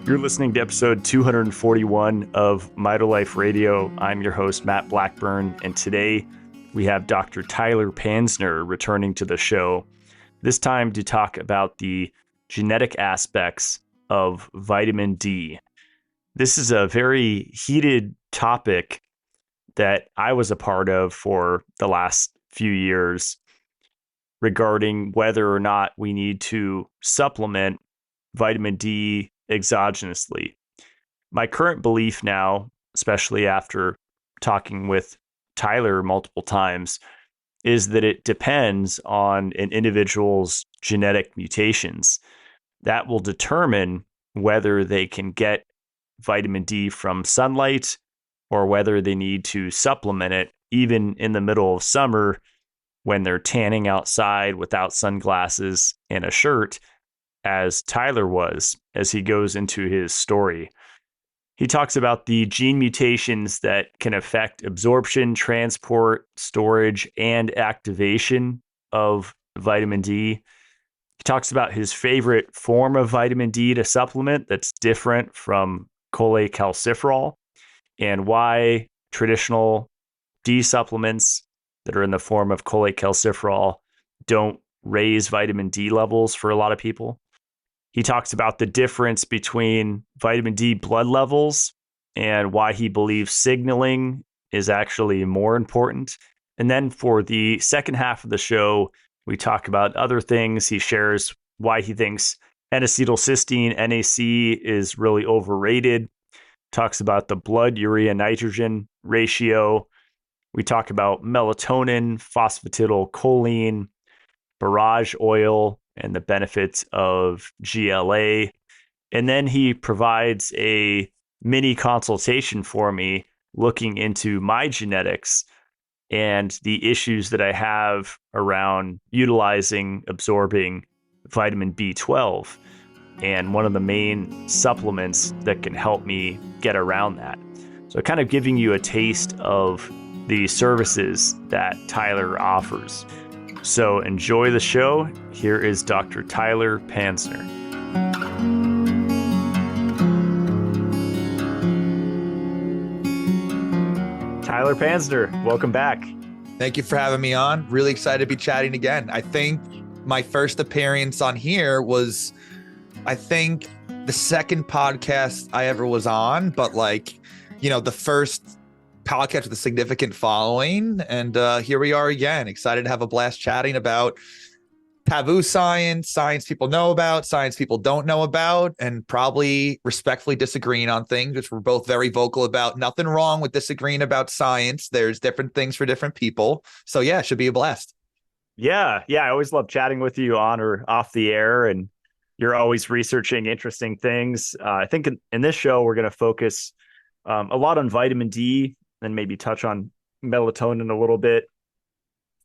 You're listening to episode 241 of Mitolife Radio. I'm your host, Matt Blackburn, and today we have Dr. Tyler Panzner returning to the show, this time to talk about the genetic aspects of vitamin D. This is a very heated topic that I was a part of for the last few years regarding whether or not we need to supplement vitamin D exogenously. My current belief now, especially after talking with Tyler multiple times, is that it depends on an individual's genetic mutations. That will determine whether they can get vitamin D from sunlight or whether they need to supplement it even in the middle of summer when they're tanning outside without sunglasses and a shirt, as Tyler was, as he goes into his story. He talks about the gene mutations that can affect absorption, transport, storage, and activation of vitamin D. He talks about his favorite form of vitamin D to supplement that's different from cholecalciferol and why traditional D supplements that are in the form of cholecalciferol don't raise vitamin D levels for a lot of people. He talks about the difference between vitamin D blood levels and why he believes signaling is actually more important. And then for the second half of the show, we talk about other things. He shares why he thinks N-acetylcysteine, NAC, is really overrated. Talks about the blood urea nitrogen ratio. We talk about melatonin, phosphatidylcholine, borage oil, and the benefits of GLA. And then he provides a mini consultation for me looking into my genetics and the issues that I have around utilizing, absorbing vitamin B12. And one of the main supplements that can help me get around that. So kind of giving you a taste of the services that Tyler offers. So enjoy the show. Here is Dr. Tyler Panzner. Tyler Panzner, welcome back. Thank you for having me on. Really excited to be chatting again. I think my first appearance on here was, the second podcast I ever was on, but the first podcast with a significant following. And here we are again, excited to have a blast chatting about taboo science people know about, science people don't know about, and probably respectfully disagreeing on things, which we're both very vocal about. Nothing wrong with disagreeing about science. There's different things for different people. So yeah, it should be a blast. Yeah. I always love chatting with you on or off the air, and you're always researching interesting things. I think in this show, we're going to focus a lot on vitamin D and maybe touch on melatonin a little bit.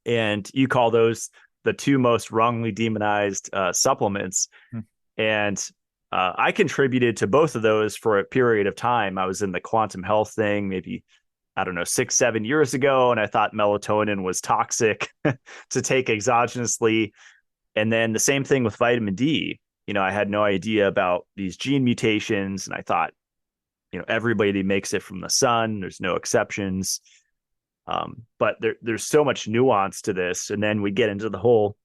And you call those the two most wrongly demonized supplements. And I contributed to both of those for a period of time. I was in the quantum health thing, maybe, 6-7 years ago. And I thought melatonin was toxic to take exogenously. And then the same thing with vitamin D. I had no idea about these gene mutations. And I thought, everybody makes it from the sun. There's no exceptions. But there's so much nuance to this. And then we get into the whole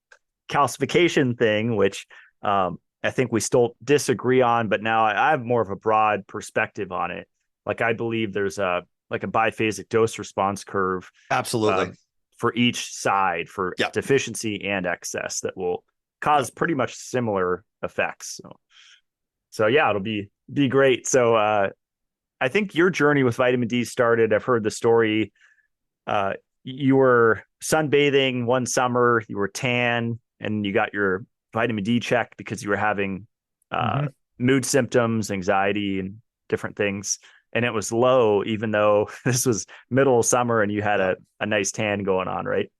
calcification thing, which I think we still disagree on. But now I have more of a broad perspective on it. I believe there's a biphasic dose response curve. Absolutely. For each side, for deficiency and excess, that will cause pretty much similar effects. So yeah, it'll be great. So I think your journey with vitamin D started, I've heard the story. You were sunbathing one summer, you were tan, and you got your vitamin D checked because you were having mood symptoms, anxiety, and different things. And it was low, even though this was middle of summer and you had a nice tan going on, right?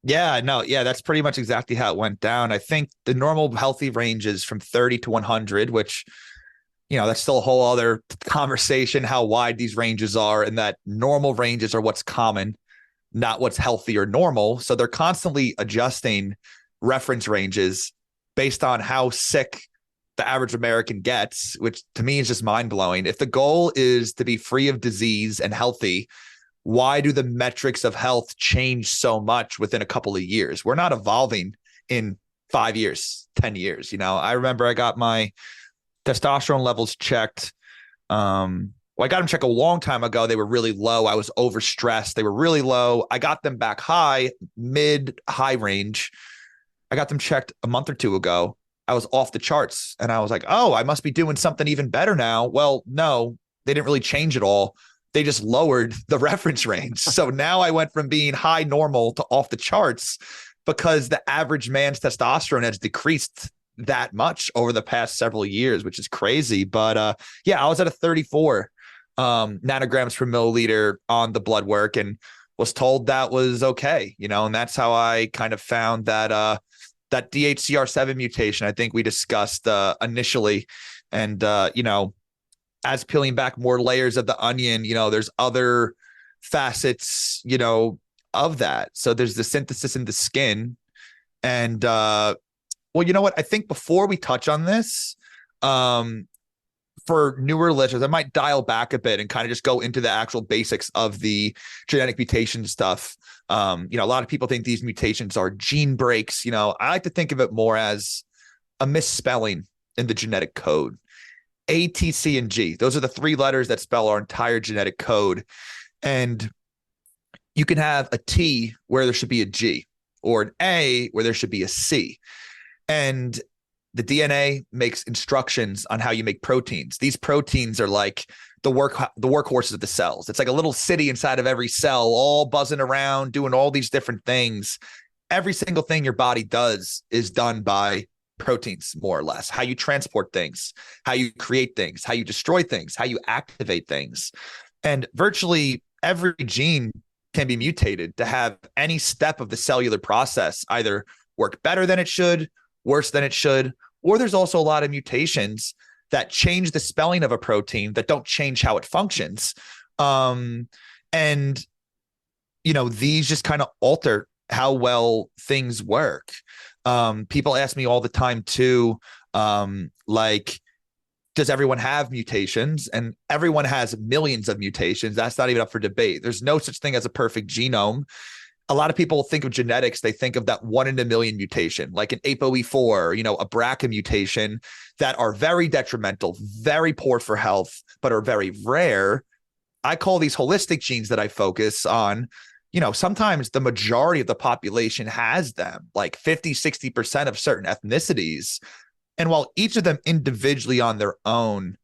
Yeah, that's pretty much exactly how it went down. I think the normal healthy range is from 30 to 100, which, that's still a whole other conversation, how wide these ranges are, and that normal ranges are what's common, not what's healthy or normal. So they're constantly adjusting reference ranges based on how sick the average American gets, which to me is just mind blowing. If the goal is to be free of disease and healthy, why do the metrics of health change so much within a couple of years? We're not evolving in 5 years, 10 years. You know, I remember I got my testosterone levels checked. I got them checked a long time ago. They were really low. I was overstressed. They were really low. I got them back high, mid-high range. I got them checked a month or two ago. I was off the charts and I was like, oh, I must be doing something even better now. Well, no, they didn't really change at all. They just lowered the reference range. So now I went from being high normal to off the charts because the average man's testosterone has decreased that much over the past several years, which is crazy. But yeah, I was at a 34 nanograms per milliliter on the blood work and was told that was okay, you know, and that's how I kind of found that that DHCR7 mutation I think we discussed initially. And, you know, as peeling back more layers of the onion, you know, there's other facets, you know, of that. So there's the synthesis in the skin. And, well, you know what? I think before we touch on this, for newer listeners, I might dial back a bit and kind of just go into the actual basics of the genetic mutation stuff. You know, a lot of people think these mutations are gene breaks. You know, I like to think of it more as a misspelling in the genetic code. A, T, C, and G. Those are the three letters that spell our entire genetic code. And you can have a T where there should be a G, or an A where there should be a C. And the DNA makes instructions on how you make proteins. These proteins are like the workhorses of the cells. It's like a little city inside of every cell, all buzzing around, doing all these different things. Every single thing your body does is done by proteins, more or less. How you transport things, how you create things, how you destroy things, how you activate things. And virtually every gene can be mutated to have any step of the cellular process either work better than it should, worse than it should, or there's also a lot of mutations that change the spelling of a protein that don't change how it functions. And, you know, these just kind of alter how well things work. People ask me all the time too, like, does everyone have mutations? And everyone has millions of mutations. That's not even up for debate. There's no such thing as a perfect genome. A lot of people think of genetics, they think of that 1 in a million mutation, like an ApoE4, you know, a BRCA mutation, that are very detrimental, very poor for health, but are very rare. I call these holistic genes that I focus on. You know, sometimes the majority of the population has them, like 50, 60% of certain ethnicities. And while each of them individually on their own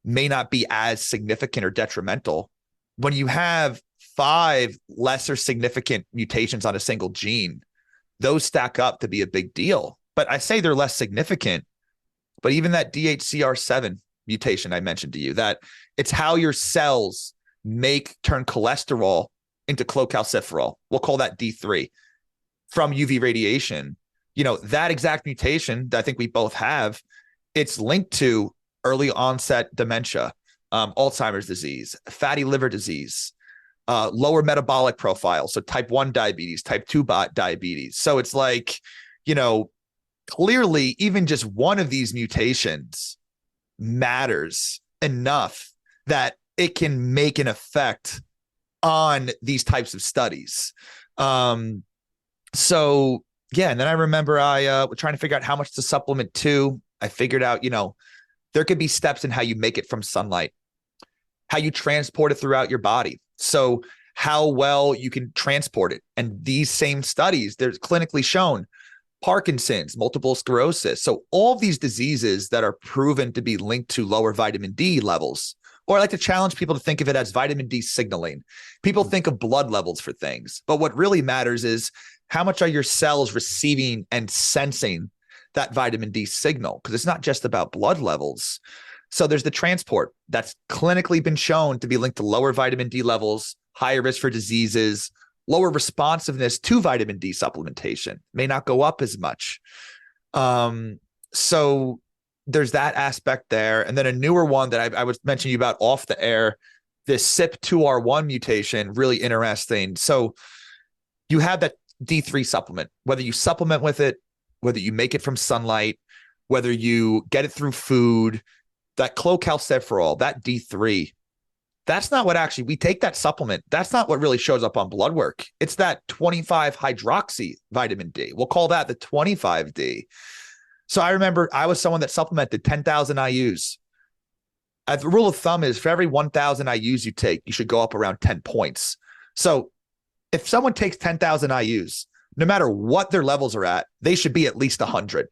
may not be as significant or detrimental, when you have 5 lesser significant mutations on a single gene, those stack up to be a big deal. But I say they're less significant, but even that DHCR7 mutation I mentioned to you, that it's how your cells turn cholesterol into cholecalciferol. We'll call that D3 from UV radiation. You know, that exact mutation that I think we both have, it's linked to early onset dementia, Alzheimer's disease, fatty liver disease, lower metabolic profile. So type 1 diabetes, type 2 diabetes. So it's like, you know, clearly even just one of these mutations matters enough that it can make an effect on these types of studies. So yeah, and then I remember I was trying to figure out how much to supplement to. I figured out, you know, there could be steps in how you make it from sunlight, how you transport it throughout your body. So how well you can transport it. And these same studies, there's clinically shown Parkinson's, multiple sclerosis. So all these diseases that are proven to be linked to lower vitamin D levels, or I like to challenge people to think of it as vitamin D signaling. People think of blood levels for things, but what really matters is how much are your cells receiving and sensing that vitamin D signal? Because it's not just about blood levels. So there's the transport that's clinically been shown to be linked to lower vitamin D levels, higher risk for diseases, lower responsiveness to vitamin D supplementation, may not go up as much. So there's that aspect there. And then a newer one that I was mentioning you about off the air, this CYP2R1 mutation, really interesting. So you have that D3 supplement, whether you supplement with it, whether you make it from sunlight, whether you get it through food, that cholecalciferol, that D3, that's not what actually, we take that supplement. That's not what really shows up on blood work. It's that 25 hydroxy vitamin D. We'll call that the 25D. So I remember I was someone that supplemented 10,000 IUs. The rule of thumb is for every 1,000 IUs you take, you should go up around 10 points. So if someone takes 10,000 IUs, no matter what their levels are at, they should be at least 100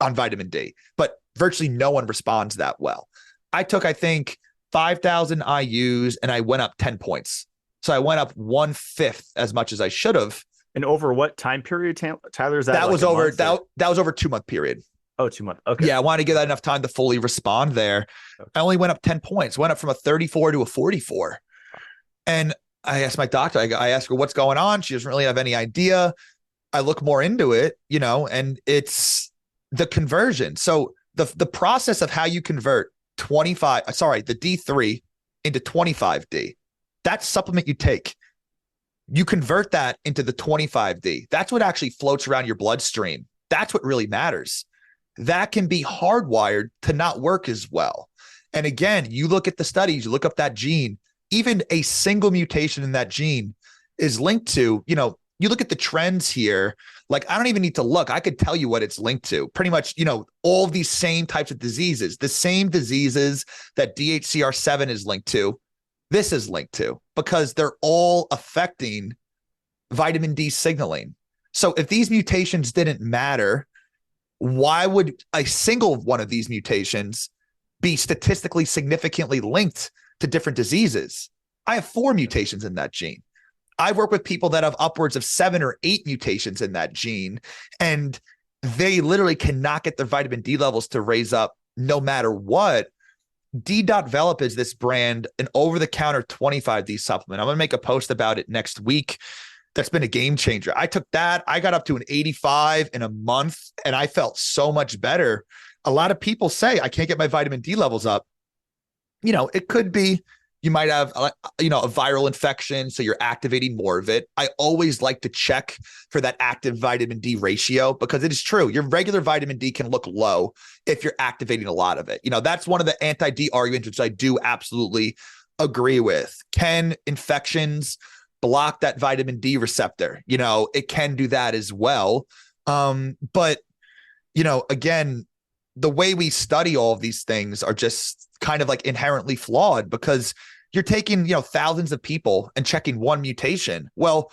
on vitamin D. But virtually no one responds that well. I took, I think, 5,000 IUs and I went up 10 points. So I went up 1/5 as much as I should have. And over what time period, Tyler? Is that that like was over that was over 2-month period. Oh, 2 months. Okay. Yeah, I wanted to give that enough time to fully respond there. Okay. I only went up 10 points, went up from a 34 to a 44. And I asked my doctor, I asked her what's going on. She doesn't really have any idea. I look more into it, and it's the conversion. So the process of how you convert the D3 into 25D, that supplement you take, you convert that into the 25D. That's what actually floats around your bloodstream. That's what really matters. That can be hardwired to not work as well. And again, you look at the studies, you look up that gene, even a single mutation in that gene is linked to, you look at the trends here, like I don't even need to look. I could tell you what it's linked to. Pretty much, all of these same types of diseases, the same diseases that DHCR7 is linked to, this is linked to, because they're all affecting vitamin D signaling. So if these mutations didn't matter, why would a single one of these mutations be statistically significantly linked to different diseases? I have 4 mutations in that gene. I work with people that have upwards of 7 or 8 mutations in that gene, and they literally cannot get their vitamin D levels to raise up no matter what. D.Velop is this brand, an over-the-counter 25D supplement. I'm going to make a post about it next week. That's been a game changer. I took that. I got up to an 85 in a month, and I felt so much better. A lot of people say, I can't get my vitamin D levels up. It could be you might have, a viral infection, so you're activating more of it. I always like to check for that active vitamin D ratio, because it is true. Your regular vitamin D can look low if you're activating a lot of it. That's one of the anti-D arguments, which I do absolutely agree with. Can infections block that vitamin D receptor? It can do that as well. But, again, the way we study all of these things are just kind of like inherently flawed, because you're taking, thousands of people and checking one mutation. Well,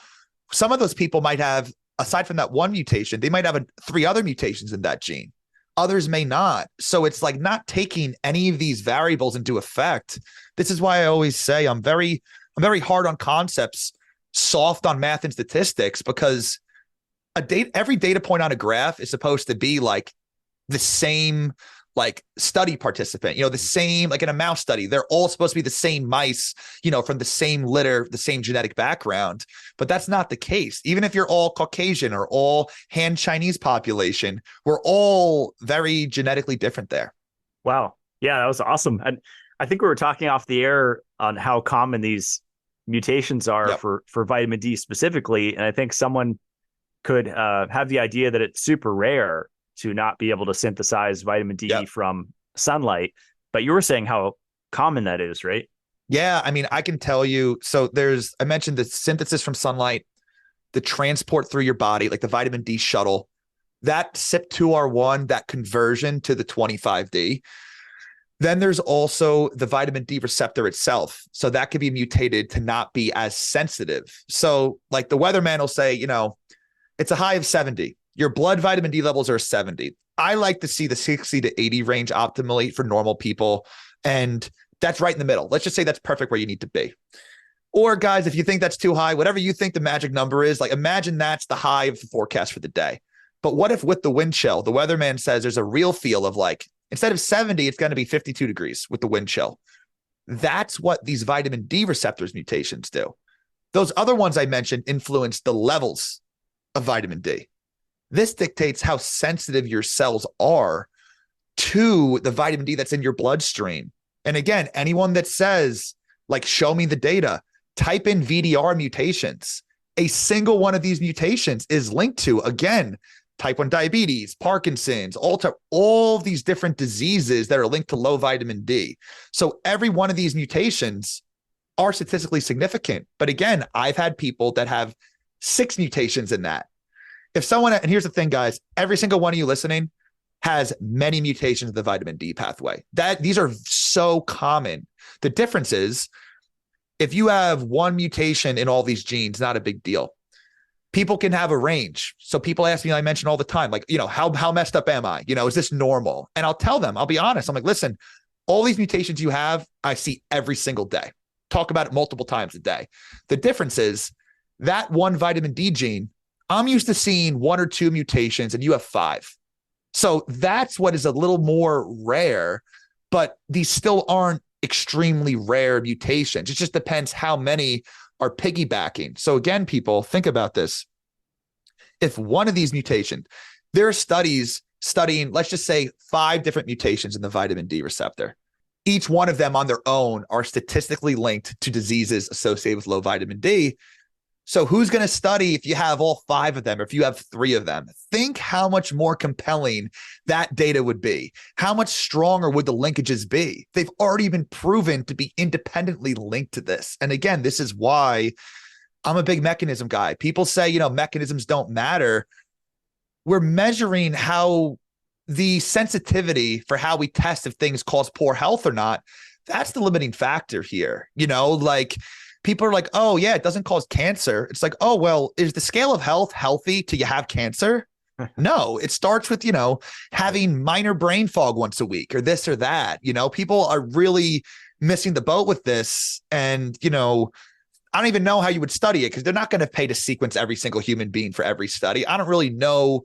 some of those people might have, aside from that one mutation, they might have 3 other mutations in that gene. Others may not. So it's like not taking any of these variables into effect. This is why I always say I'm very hard on concepts, soft on math and statistics, because every data point on a graph is supposed to be like the same study participant, the same, like in a mouse study, they're all supposed to be the same mice, from the same litter, the same genetic background. But that's not the case. Even if you're all Caucasian or all Han Chinese population, we're all very genetically different there. Wow. Yeah, that was awesome. And I think we were talking off the air on how common these mutations are for vitamin D specifically. And I think someone could have the idea that it's super rare to not be able to synthesize vitamin D from sunlight. But you were saying how common that is, right? Yeah. I mean, I can tell you. So I mentioned the synthesis from sunlight, the transport through your body, like the vitamin D shuttle, that CYP2R1, that conversion to the 25D. Then there's also the vitamin D receptor itself. So that could be mutated to not be as sensitive. So like the weatherman will say, it's a high of 70. Your blood vitamin D levels are 70. I like to see the 60 to 80 range optimally for normal people. And that's right in the middle. Let's just say that's perfect where you need to be. Or guys, if you think that's too high, whatever you think the magic number is, like imagine that's the high of the forecast for the day. But what if with the wind chill, the weatherman says there's a real feel of like, instead of 70, it's going to be 52 degrees with the wind chill. That's what these vitamin D receptors mutations do. Those other ones I mentioned influence the levels of vitamin D. This dictates how sensitive your cells are to the vitamin D that's in your bloodstream. And again, anyone that says, like, show me the data, type in VDR mutations. A single one of these mutations is linked to, again, type 1 diabetes, Parkinson's, all of these different diseases that are linked to low vitamin D. So every one of these mutations are statistically significant. But again, I've had people that have 6 mutations in that. If someone, and here's the thing, guys, every single one of you listening has many mutations of the vitamin D pathway. These are so common. The difference is if you have one mutation in all these genes, not a big deal. People can have a range. So people ask me, I mention all the time, like, how messed up am I? Is this normal? And I'll tell them, I'll be honest. I'm like, listen, all these mutations you have, I see every single day. Talk about it multiple times a day. The difference is that one vitamin D gene, I'm used to seeing 1 or 2 mutations and you have 5. So that's what is a little more rare, but these still aren't extremely rare mutations. It just depends how many are piggybacking. So again, people, think about this. If one of these mutations, there are studies studying, let's just say 5 different mutations in the vitamin D receptor. Each one of them on their own are statistically linked to diseases associated with low vitamin D. So who's going to study if you have all 5 of them or if you have 3 of them? Think how much more compelling that data would be. How much stronger would the linkages be? They've already been proven to be independently linked to this. And again, this is why I'm a big mechanism guy. People say, mechanisms don't matter. We're measuring how the sensitivity for how we test if things cause poor health or not. That's the limiting factor here. People are like, oh, yeah, it doesn't cause cancer. It's like, oh, well, is the scale of health healthy till you have cancer? No, it starts with, having minor brain fog once a week or this or that. People are really missing the boat with this. And, I don't even know how you would study it because they're not going to pay to sequence every single human being for every study. I don't really know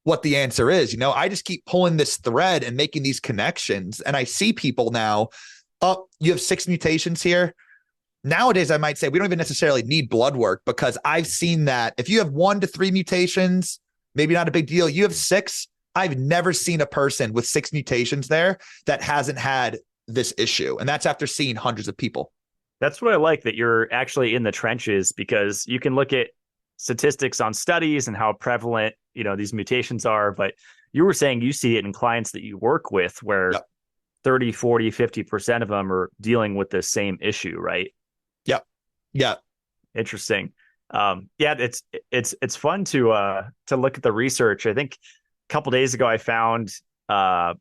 what the answer is. I just keep pulling this thread and making these connections. And I see people now, oh, you have 6 mutations here. Nowadays, I might say we don't even necessarily need blood work because I've seen that if you have 1 to 3 mutations, maybe not a big deal. You have 6. I've never seen a person with 6 mutations there that hasn't had this issue. And that's after seeing hundreds of people. That's what I like, that you're actually in the trenches, because you can look at statistics on studies and how prevalent, these mutations are. But you were saying you see it in clients that you work with where 30, 40, 50% of them are dealing with the same issue, right? Yeah. Interesting. It's fun to look at the research. I think a couple days ago I found a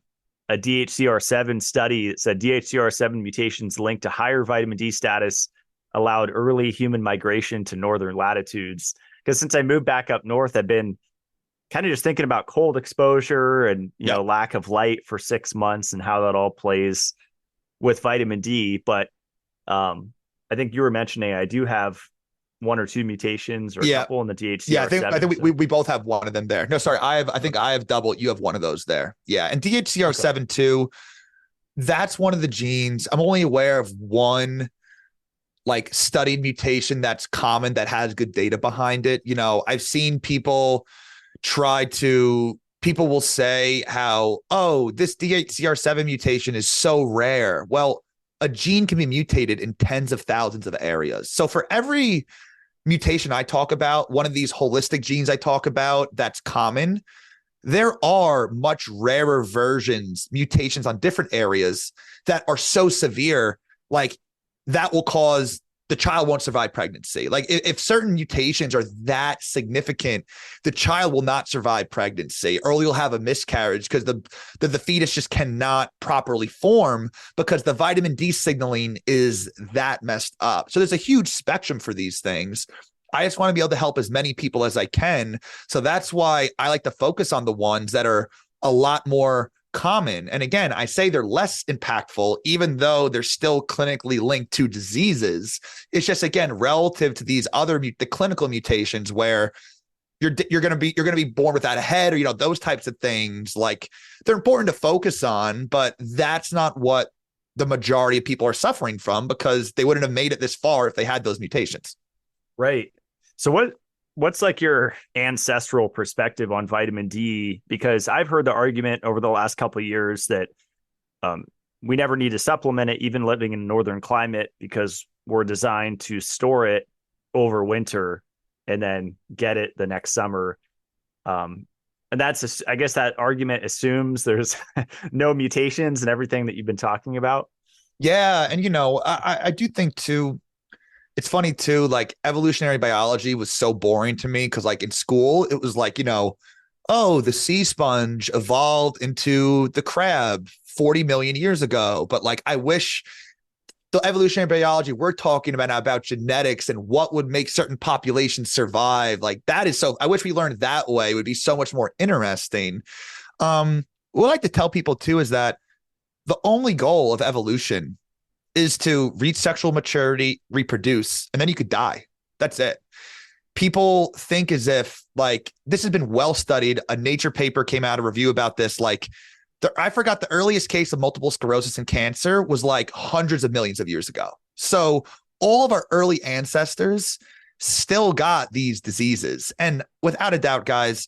DHCR7 study that said DHCR7 mutations linked to higher vitamin D status allowed early human migration to northern latitudes. Because since I moved back up north, I've been kind of just thinking about cold exposure and lack of light for 6 months and how that all plays with vitamin D. But I think you were mentioning I do have 1 or 2 mutations or a couple in the DHCR7. Yeah, I think we both have one of them there. No, sorry, I think I have double. You have one of those there. Yeah, and DHCR7 too. That's one of the genes. I'm only aware of one studied mutation that's common that has good data behind it. I've seen people people will say how, oh, this DHCR7 mutation is so rare. Well, a gene can be mutated in tens of thousands of areas. So for every mutation I talk about, one of these holistic genes I talk about that's common, there are much rarer mutations on different areas that are so severe, that will cause the child won't survive pregnancy. If certain mutations are that significant, the child will not survive pregnancy, or you'll have a miscarriage because the fetus just cannot properly form because the vitamin D signaling is that messed up. So there's a huge spectrum for these things. I just want to be able to help as many people as I can. So that's why I like to focus on the ones that are a lot more common. And again, I say they're less impactful, even though they're still clinically linked to diseases. It's just, again, relative to these other the clinical mutations where you're going to be born without a head, or those types of things. They're important to focus on, but that's not what the majority of people are suffering from, because they wouldn't have made it this far if they had those mutations. Right. So what's your ancestral perspective on vitamin D? Because I've heard the argument over the last couple of years that we never need to supplement it, even living in a northern climate, because we're designed to store it over winter and then get it the next summer. And And I guess that argument assumes there's no mutations and everything that you've been talking about. Yeah. And, I do think too, it's funny too, like evolutionary biology was so boring to me because like in school, it was like, oh, the sea sponge evolved into the crab 40 million years ago. But like, I wish the evolutionary biology we're talking about genetics and what would make certain populations survive. Like that is I wish we learned that way. It would be so much more interesting. What I like to tell people too is that the only goal of evolution is to reach sexual maturity, reproduce, and then you could die. That's it. People think as if like this has been well studied. A Nature paper came out, a review about this. Like I forgot the earliest case of multiple sclerosis and cancer was like hundreds of millions of years ago. So all of our early ancestors still got these diseases. And without a doubt, guys,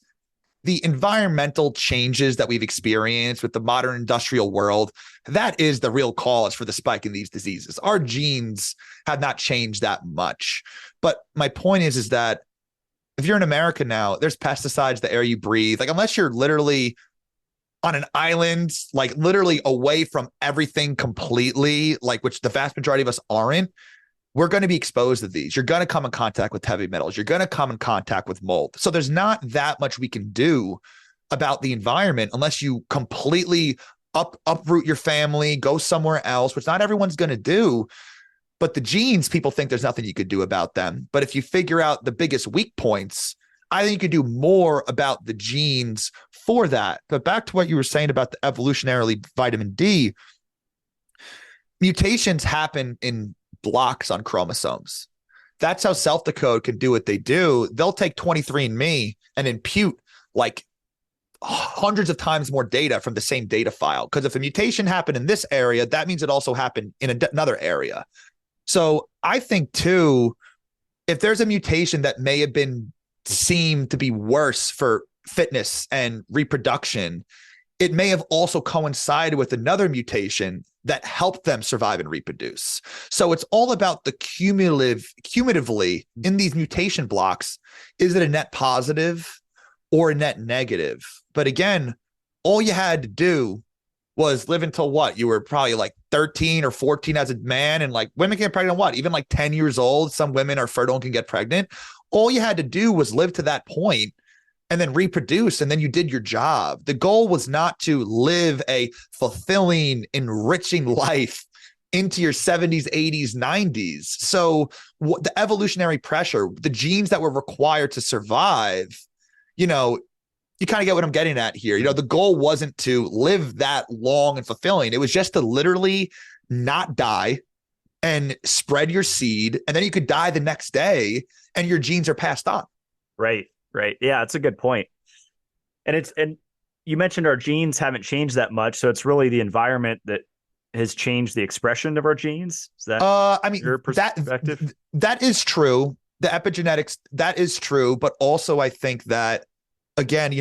the environmental changes that we've experienced with the modern industrial world, that is the real cause for the spike in these diseases. Our genes have not changed that much. But my point is that if you're in America now, there's pesticides, the air you breathe, like unless you're literally on an island, like literally away from everything completely, like which the vast majority of us aren't, we're going to be exposed to these. You're going to come in contact with heavy metals. You're going to come in contact with mold. So there's not that much we can do about the environment unless you completely uproot your family, go somewhere else, which not everyone's going to do. But the genes, people think there's nothing you could do about them. But if you figure out the biggest weak points, I think you could do more about the genes for that. But back to what you were saying about the evolutionarily vitamin D, mutations happen in blocks on chromosomes. That's how Selfdecode can do what they do. They'll take 23andMe and impute like hundreds of times more data from the same data file. Because if a mutation happened in this area, that means it also happened in another area. So I think too, if there's a mutation that may have been seem to be worse for fitness and reproduction, it may have also coincided with another mutation that helped them survive and reproduce. So it's all about the cumulatively in these mutation blocks. Is it a net positive or a net negative? But again, all you had to do was live until what? You were probably like 13 or 14 as a man, and like women get pregnant, what? Even like 10 years old. Some women are fertile and can get pregnant. All you had to do was live to that point and then reproduce, and then you did your job. The goal was not to live a fulfilling, enriching life into your 70s, 80s, 90s. So the evolutionary pressure, the genes that were required to survive, you kind of get what I'm getting at here. The goal wasn't to live that long and fulfilling. It was just to literally not die and spread your seed, and then you could die the next day and your genes are passed on. Right. Yeah, that's a good point. And you mentioned our genes haven't changed that much, so it's really the environment that has changed the expression of our genes. Is that your perspective? That is true. The epigenetics, that is true, but also I think that again,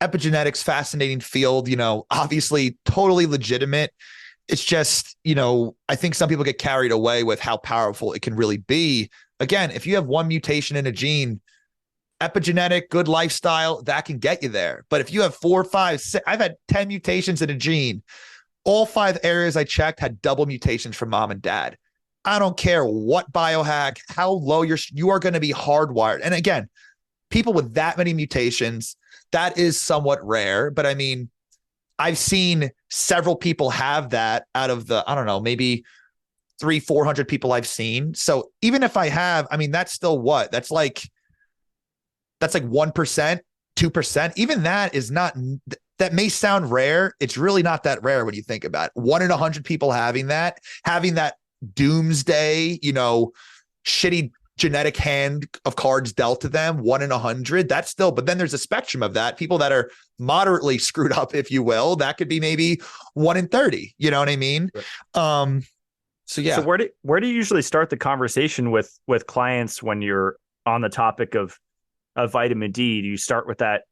epigenetics, fascinating field, obviously totally legitimate. It's just, I think some people get carried away with how powerful it can really be. Again, if you have one mutation in a gene, epigenetic, good lifestyle, that can get you there. But if you have 4, 5, 6, I've had 10 mutations in a gene. All 5 areas I checked had double mutations from mom and dad. I don't care what biohack, how low you are going to be hardwired. And again, people with that many mutations, that is somewhat rare. But I mean, I've seen several people have that out of the, I don't know, maybe 300-400 people I've seen. So even if I have, I mean, that's still what? That's like 1%, 2%. Even that is not, that may sound rare. It's really not that rare when you think about it. 1 in 100 people having that doomsday, shitty genetic hand of cards dealt to them, 1 in 100. That's still, but then there's a spectrum of that. People that are moderately screwed up, if you will, that could be maybe 1 in 30. You know what I mean? Right. So yeah. So where do you usually start the conversation with clients when you're on the topic of vitamin D? Do you start with that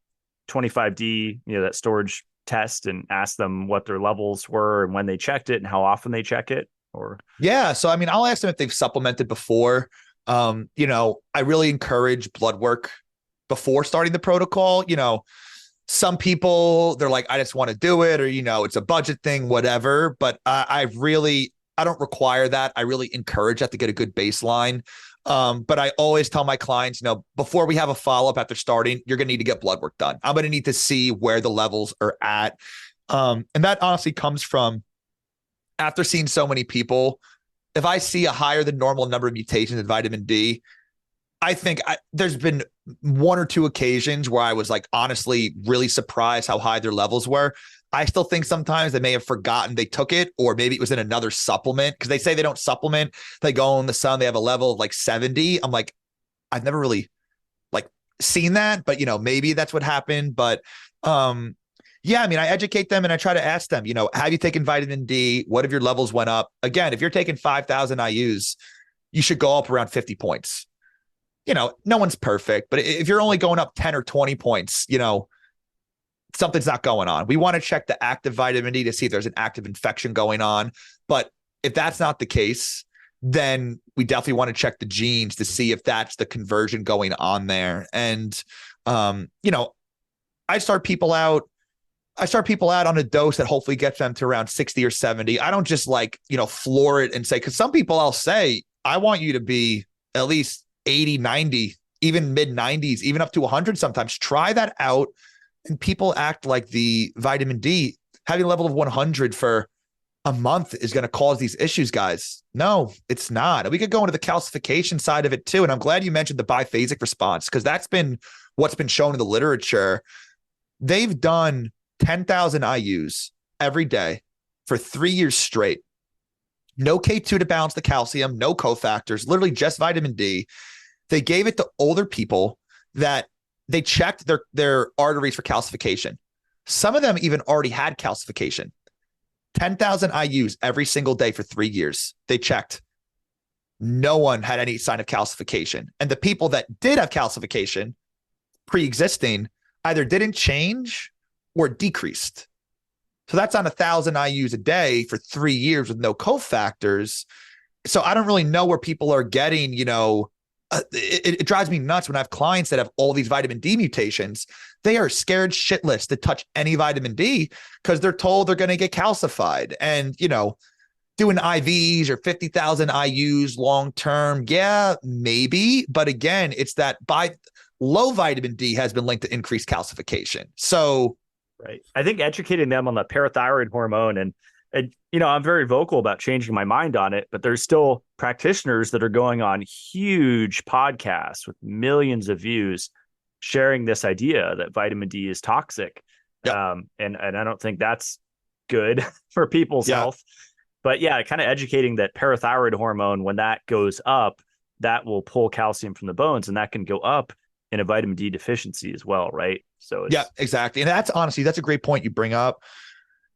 25D, that storage test, and ask them what their levels were and when they checked it and how often they check it? Or yeah, so I mean, I'll ask them if they've supplemented before. I really encourage blood work before starting the protocol. some people, they're like, I just want to do it, or, it's a budget thing, whatever. But I don't require that. I really encourage that to get a good baseline. But I always tell my clients, before we have a follow-up after starting, you're going to need to get blood work done. I'm going to need to see where the levels are at. And that honestly comes from after seeing so many people. If I see a higher than normal number of mutations in vitamin D, I think there's been one or two occasions where I was like, honestly, really surprised how high their levels were. I still think sometimes they may have forgotten they took it, or maybe it was in another supplement, because they say they don't supplement. They go in the sun, they have a level of like 70. I'm like, I've never really like seen that, but maybe that's what happened. But yeah, I mean, I educate them and I try to ask them, have you taken vitamin D? What if your levels went up? Again, if you're taking 5,000 IUs, you should go up around 50 points. No one's perfect, but if you're only going up 10 or 20 points, something's not going on. We want to check the active vitamin D to see if there's an active infection going on. But if that's not the case, then we definitely want to check the genes to see if that's the conversion going on there. And, I start people out on a dose that hopefully gets them to around 60 or 70. I don't just floor it and say, because some people I'll say, I want you to be at least 80, 90, even mid 90s, even up to 100 sometimes. Try that out. And people act like the vitamin D, having a level of 100 for a month is going to cause these issues, guys. No, it's not. And we could go into the calcification side of it too. And I'm glad you mentioned the biphasic response, because that's been what's been shown in the literature. They've done 10,000 IUs every day for 3 years straight. No K2 to balance the calcium, no cofactors, literally just vitamin D. They gave it to older people that they checked their arteries for calcification. Some of them even already had calcification. 10,000 IUs every single day for 3 years. They checked. No one had any sign of calcification. And the people that did have calcification pre-existing either didn't change or decreased. So that's on 1,000 IUs a day for 3 years with no cofactors. So I don't really know where people are getting, it drives me nuts when I have clients that have all these vitamin D mutations. They are scared shitless to touch any vitamin D because they're told they're going to get calcified. And, doing IVs or 50,000 IUs long-term, yeah, maybe. But again, it's that low vitamin D has been linked to increased calcification. So, right. I think educating them on the parathyroid hormone and I'm very vocal about changing my mind on it, but there's still practitioners that are going on huge podcasts with millions of views sharing this idea that vitamin D is toxic. Yep. And I don't think that's good for people's health. But yeah, kind of educating that parathyroid hormone, when that goes up, that will pull calcium from the bones, and that can go up in a vitamin D deficiency as well, right? So yeah, exactly. And that's a great point you bring up.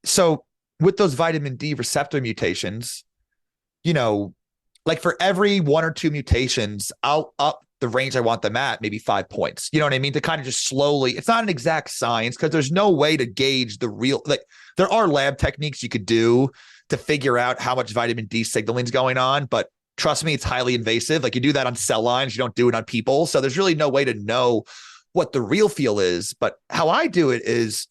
So with those vitamin D receptor mutations, like for every 1 or 2 mutations, I'll up the range I want them at maybe 5 points. You know what I mean? To kind of just slowly, it's not an exact science because there's no way to gauge the real, there are lab techniques you could do to figure out how much vitamin D signaling is going on. But trust me, it's highly invasive. Like you do that on cell lines, you don't do it on people. So there's really no way to know what the real feel is. But how I do it is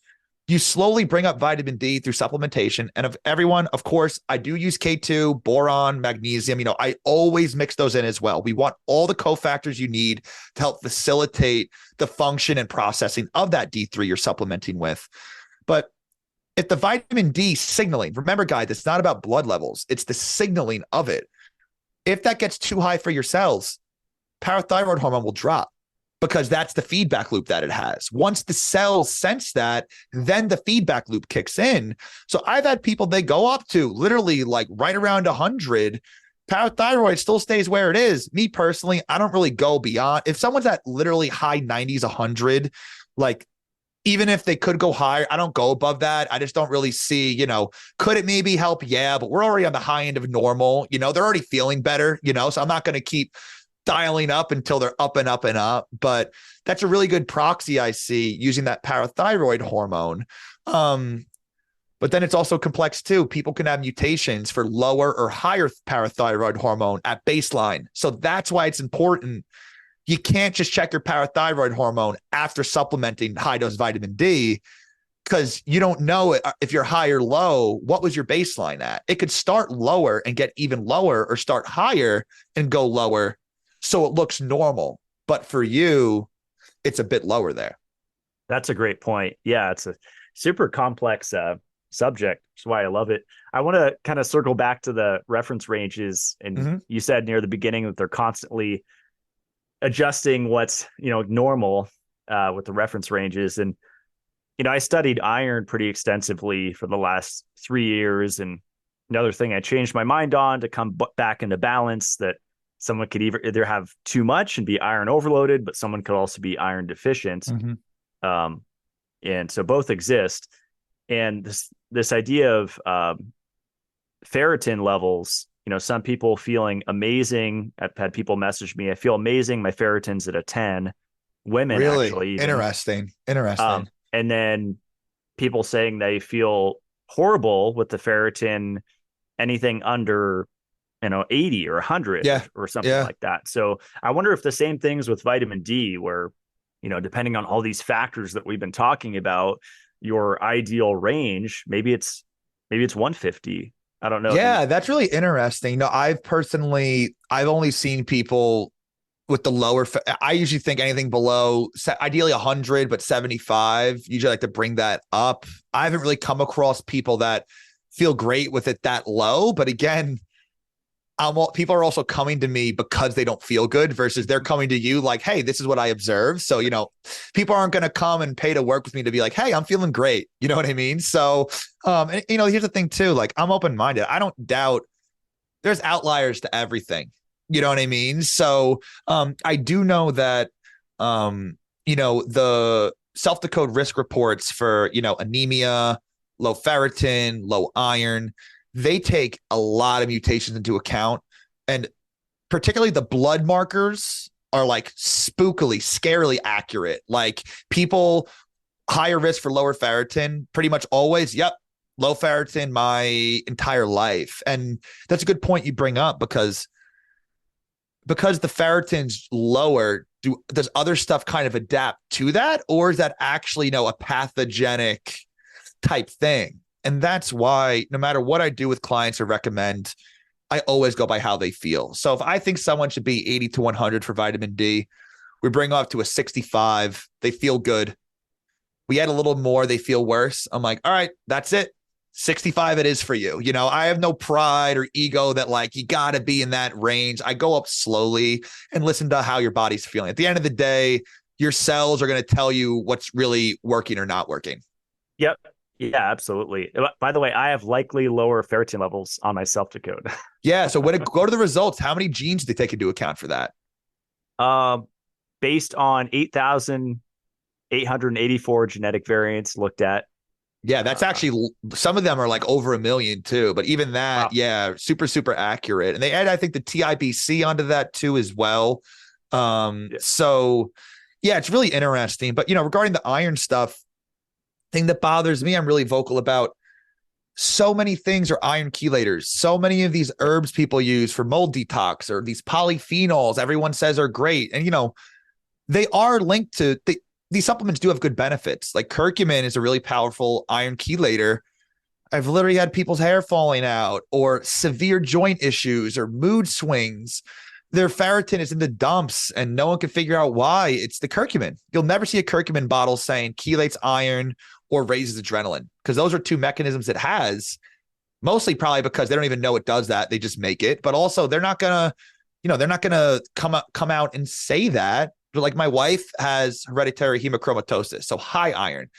you slowly bring up vitamin D through supplementation. And of course, I do use K2, boron, magnesium. I always mix those in as well. We want all the cofactors you need to help facilitate the function and processing of that D3 you're supplementing with. But if the vitamin D signaling, remember, guys, it's not about blood levels. It's the signaling of it. If that gets too high for your cells, parathyroid hormone will drop, because that's the feedback loop that it has. Once the cells sense that, then the feedback loop kicks in. So I've had people, they go up to literally like right around 100. Parathyroid still stays where it is. Me personally, I don't really go beyond. If someone's at literally high 90s, 100, like even if they could go higher, I don't go above that. I just don't really see, could it maybe help? Yeah, but we're already on the high end of normal. They're already feeling better, so I'm not going to keep dialing up until they're up and up and up. But that's a really good proxy I see using that parathyroid hormone. But then it's also complex too. People can have mutations for lower or higher parathyroid hormone at baseline. So that's why it's important you can't just check your parathyroid hormone after supplementing high dose vitamin D, because you don't know if you're high or low. What was your baseline at? It could start lower and get even lower, or start higher and go lower, so it looks normal. But for you, it's a bit lower there. That's a great point. Yeah, it's a super complex subject. That's why I love it. I want to kind of circle back to the reference ranges. And you said near the beginning that they're constantly adjusting what's, normal with the reference ranges. And, I studied iron pretty extensively for the last 3 years. And another thing I changed my mind on to come back into balance, that someone could either have too much and be iron overloaded, but someone could also be iron deficient. And so both exist. And this idea of ferritin levels, some people feeling amazing. I've had people message me, I feel amazing, my ferritin's at a 10. Women, really? Actually, even. Interesting. And then people saying they feel horrible with the ferritin, anything under 80 or 100 or something like that. So I wonder if the same things with vitamin D, where depending on all these factors that we've been talking about, your ideal range, maybe it's 150. I don't know. Yeah, that's really interesting. I've only seen people with the lower. I usually think anything below, ideally 100, but 75. Usually like to bring that up. I haven't really come across people that feel great with it that low. But again, people are also coming to me because they don't feel good, versus they're coming to you like, hey, this is what I observed. So, people aren't going to come and pay to work with me to be like, hey, I'm feeling great. You know what I mean? So, and, here's the thing too, like, I'm open-minded. I don't doubt there's outliers to everything. You know what I mean? So, I do know that, the Selfdecode risk reports for, anemia, low ferritin, low iron, they take a lot of mutations into account, and particularly the blood markers are like spookily, scarily accurate. Like, people higher risk for lower ferritin, pretty much always, low ferritin my entire life. And that's a good point you bring up, because the ferritin's lower, does other stuff kind of adapt to that, or is that actually, a pathogenic type thing? And that's why no matter what I do with clients or recommend, I always go by how they feel. So if I think someone should be 80 to 100 for vitamin D, we bring off to a 65. They feel good. We add a little more, they feel worse. I'm like, all right, that's it. 65 it is for you. I have no pride or ego that like, you got to be in that range. I go up slowly and listen to how your body's feeling. At the end of the day, your cells are going to tell you what's really working or not working. Yep. Yeah, absolutely. By the way, I have likely lower ferritin levels on my Selfdecode. Yeah. So when go to the results, how many genes do they take into account for that? Based on 8,884 genetic variants looked at. Yeah, that's actually, some of them are like over 1 million too. But even that, wow. Super, super accurate. And they add, I think, the TIBC onto that too as well. So yeah, it's really interesting. But, regarding the iron stuff, thing that bothers me, I'm really vocal about. So many things are iron chelators. So many of these herbs people use for mold detox, or these polyphenols everyone says are great. And, they are linked to, these supplements do have good benefits. Like curcumin is a really powerful iron chelator. I've literally had people's hair falling out, or severe joint issues, or mood swings. Their ferritin is in the dumps and no one can figure out why. It's the curcumin. You'll never see a curcumin bottle saying chelates iron or raises adrenaline, because those are two mechanisms it has, mostly probably because they don't even know it does that. They just make it. But also they're not going to come out and say that. Like, my wife has hereditary hemochromatosis, so high iron.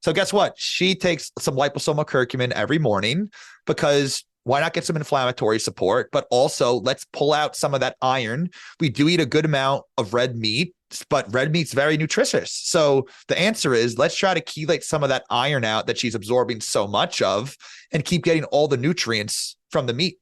So guess what? She takes some liposomal curcumin every morning, because why not get some inflammatory support? But also, let's pull out some of that iron. We do eat a good amount of red meat, but red meat's very nutritious. So the answer is, let's try to chelate some of that iron out that she's absorbing so much of, and keep getting all the nutrients from the meat.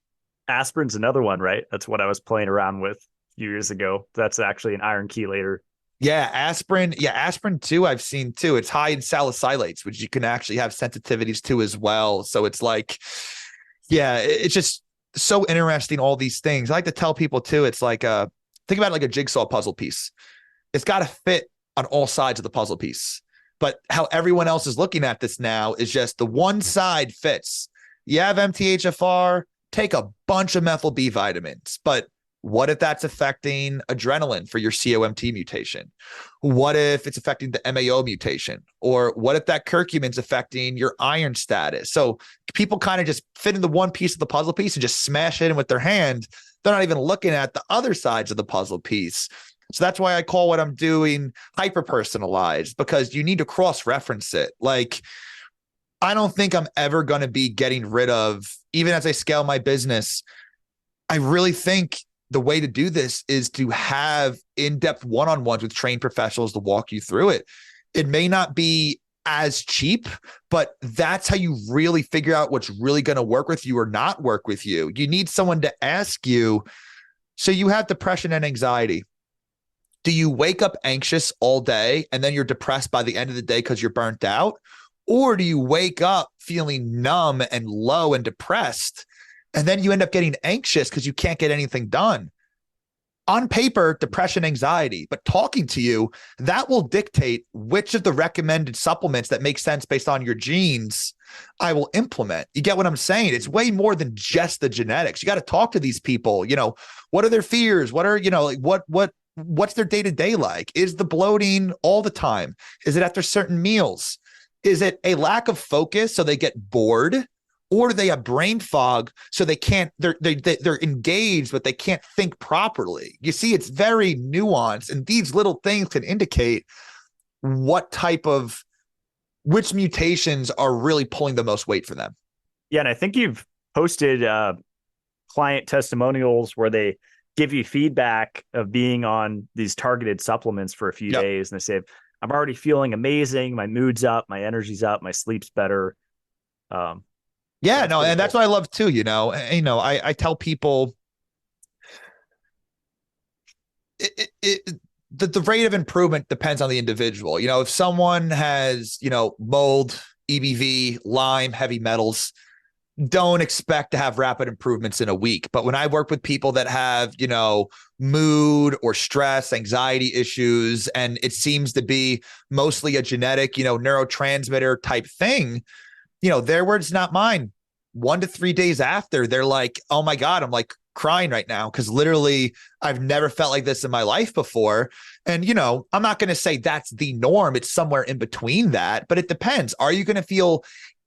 Aspirin's another one, right? That's what I was playing around with a few years ago. That's actually an iron chelator. Yeah, aspirin. Yeah, aspirin too, I've seen too. It's high in salicylates, which you can actually have sensitivities to as well. So it's like, yeah, it's just so interesting, all these things. I like to tell people too, it's like, think about it like a jigsaw puzzle piece. It's got to fit on all sides of the puzzle piece. But how everyone else is looking at this now is just the one side fits. You have MTHFR, take a bunch of methyl B vitamins. But what if that's affecting adrenaline for your COMT mutation? What if it's affecting the MAO mutation? Or what if that curcumin's affecting your iron status? So people kind of just fit into one piece of the puzzle piece and just smash it in with their hand. They're not even looking at the other sides of the puzzle piece. So that's why I call what I'm doing hyper-personalized, because you need to cross-reference it. Like, I don't think I'm ever going to be getting rid of, even as I scale my business, I really think the way to do this is to have in-depth one-on-ones with trained professionals to walk you through it. It may not be as cheap, but that's how you really figure out what's really going to work with you or not work with you. You need someone to ask you, so you have depression and anxiety. Do you wake up anxious all day and then you're depressed by the end of the day because you're burnt out? Or do you wake up feeling numb and low and depressed, and then you end up getting anxious because you can't get anything done? On paper, depression, anxiety, but talking to you, that will dictate which of the recommended supplements that make sense based on your genes I will implement. You get what I'm saying? It's way more than just the genetics. You got to talk to these people. You know, what are their fears? What are, like what's their day-to-day like? Is the bloating all the time? Is it after certain meals? Is it a lack of focus so they get bored? Or do they have brain fog so they're engaged, but they can't think properly? You see, it's very nuanced, and these little things can indicate which mutations are really pulling the most weight for them. Yeah, and I think you've posted client testimonials where they give you feedback of being on these targeted supplements for a few days. And they say, I'm already feeling amazing. My mood's up, my energy's up, my sleep's better. And that's what I love too. I tell people the rate of improvement depends on the individual. If someone has, mold, EBV, Lyme, heavy metals, don't expect to have rapid improvements in a week. But when I work with people that have, mood or stress, anxiety issues, and it seems to be mostly a genetic, neurotransmitter type thing, their words, not mine. 1 to 3 days after, they're like, oh my God, I'm like crying right now because literally I've never felt like this in my life before. And, I'm not going to say that's the norm. It's somewhere in between that, but it depends. Are you going to feel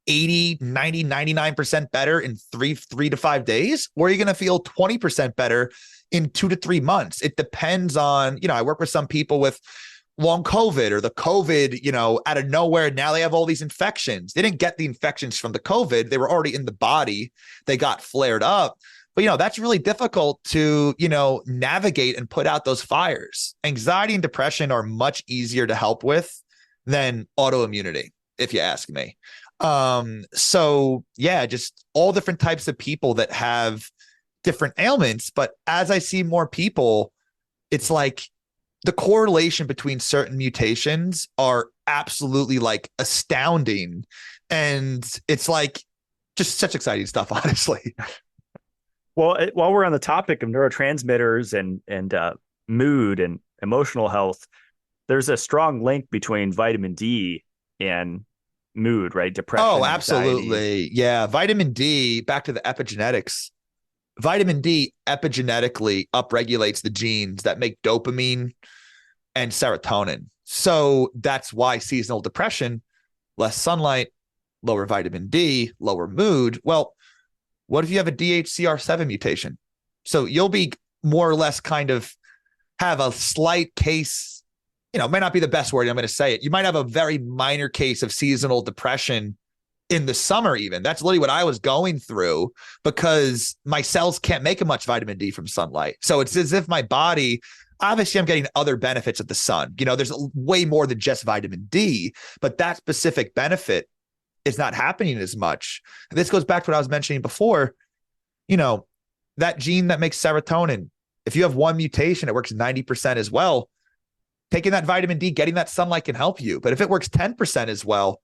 80, 90, 99% better in three to 5 days? Or are you going to feel 20% better in 2 to 3 months? It depends on, I work with some people with long COVID or the COVID, out of nowhere. Now they have all these infections. They didn't get the infections from the COVID. They were already in the body. They got flared up. But, that's really difficult to, navigate and put out those fires. Anxiety and depression are much easier to help with than autoimmunity, if you ask me. Just all different types of people that have different ailments. But as I see more people, it's like the correlation between certain mutations are absolutely like astounding. And it's like just such exciting stuff, honestly. Well, while we're on the topic of neurotransmitters and mood and emotional health, there's a strong link between vitamin D and mood, right? Depression. Oh, absolutely. Anxiety. Yeah. Vitamin D, back to the epigenetics. Vitamin D epigenetically upregulates the genes that make dopamine and serotonin. So that's why seasonal depression, less sunlight, lower vitamin D, lower mood. Well, what if you have a DHCR7 mutation? So you'll be more or less kind of have a slight case, it might not be the best word, I'm going to say it. You might have a very minor case of seasonal depression in the summer even. That's literally what I was going through because my cells can't make much vitamin D from sunlight. So it's as if my body, obviously I'm getting other benefits of the sun. There's way more than just vitamin D, but that specific benefit is not happening as much. And this goes back to what I was mentioning before, that gene that makes serotonin, if you have one mutation, it works 90% as well. Taking that vitamin D, getting that sunlight can help you. But if it works 10% as well,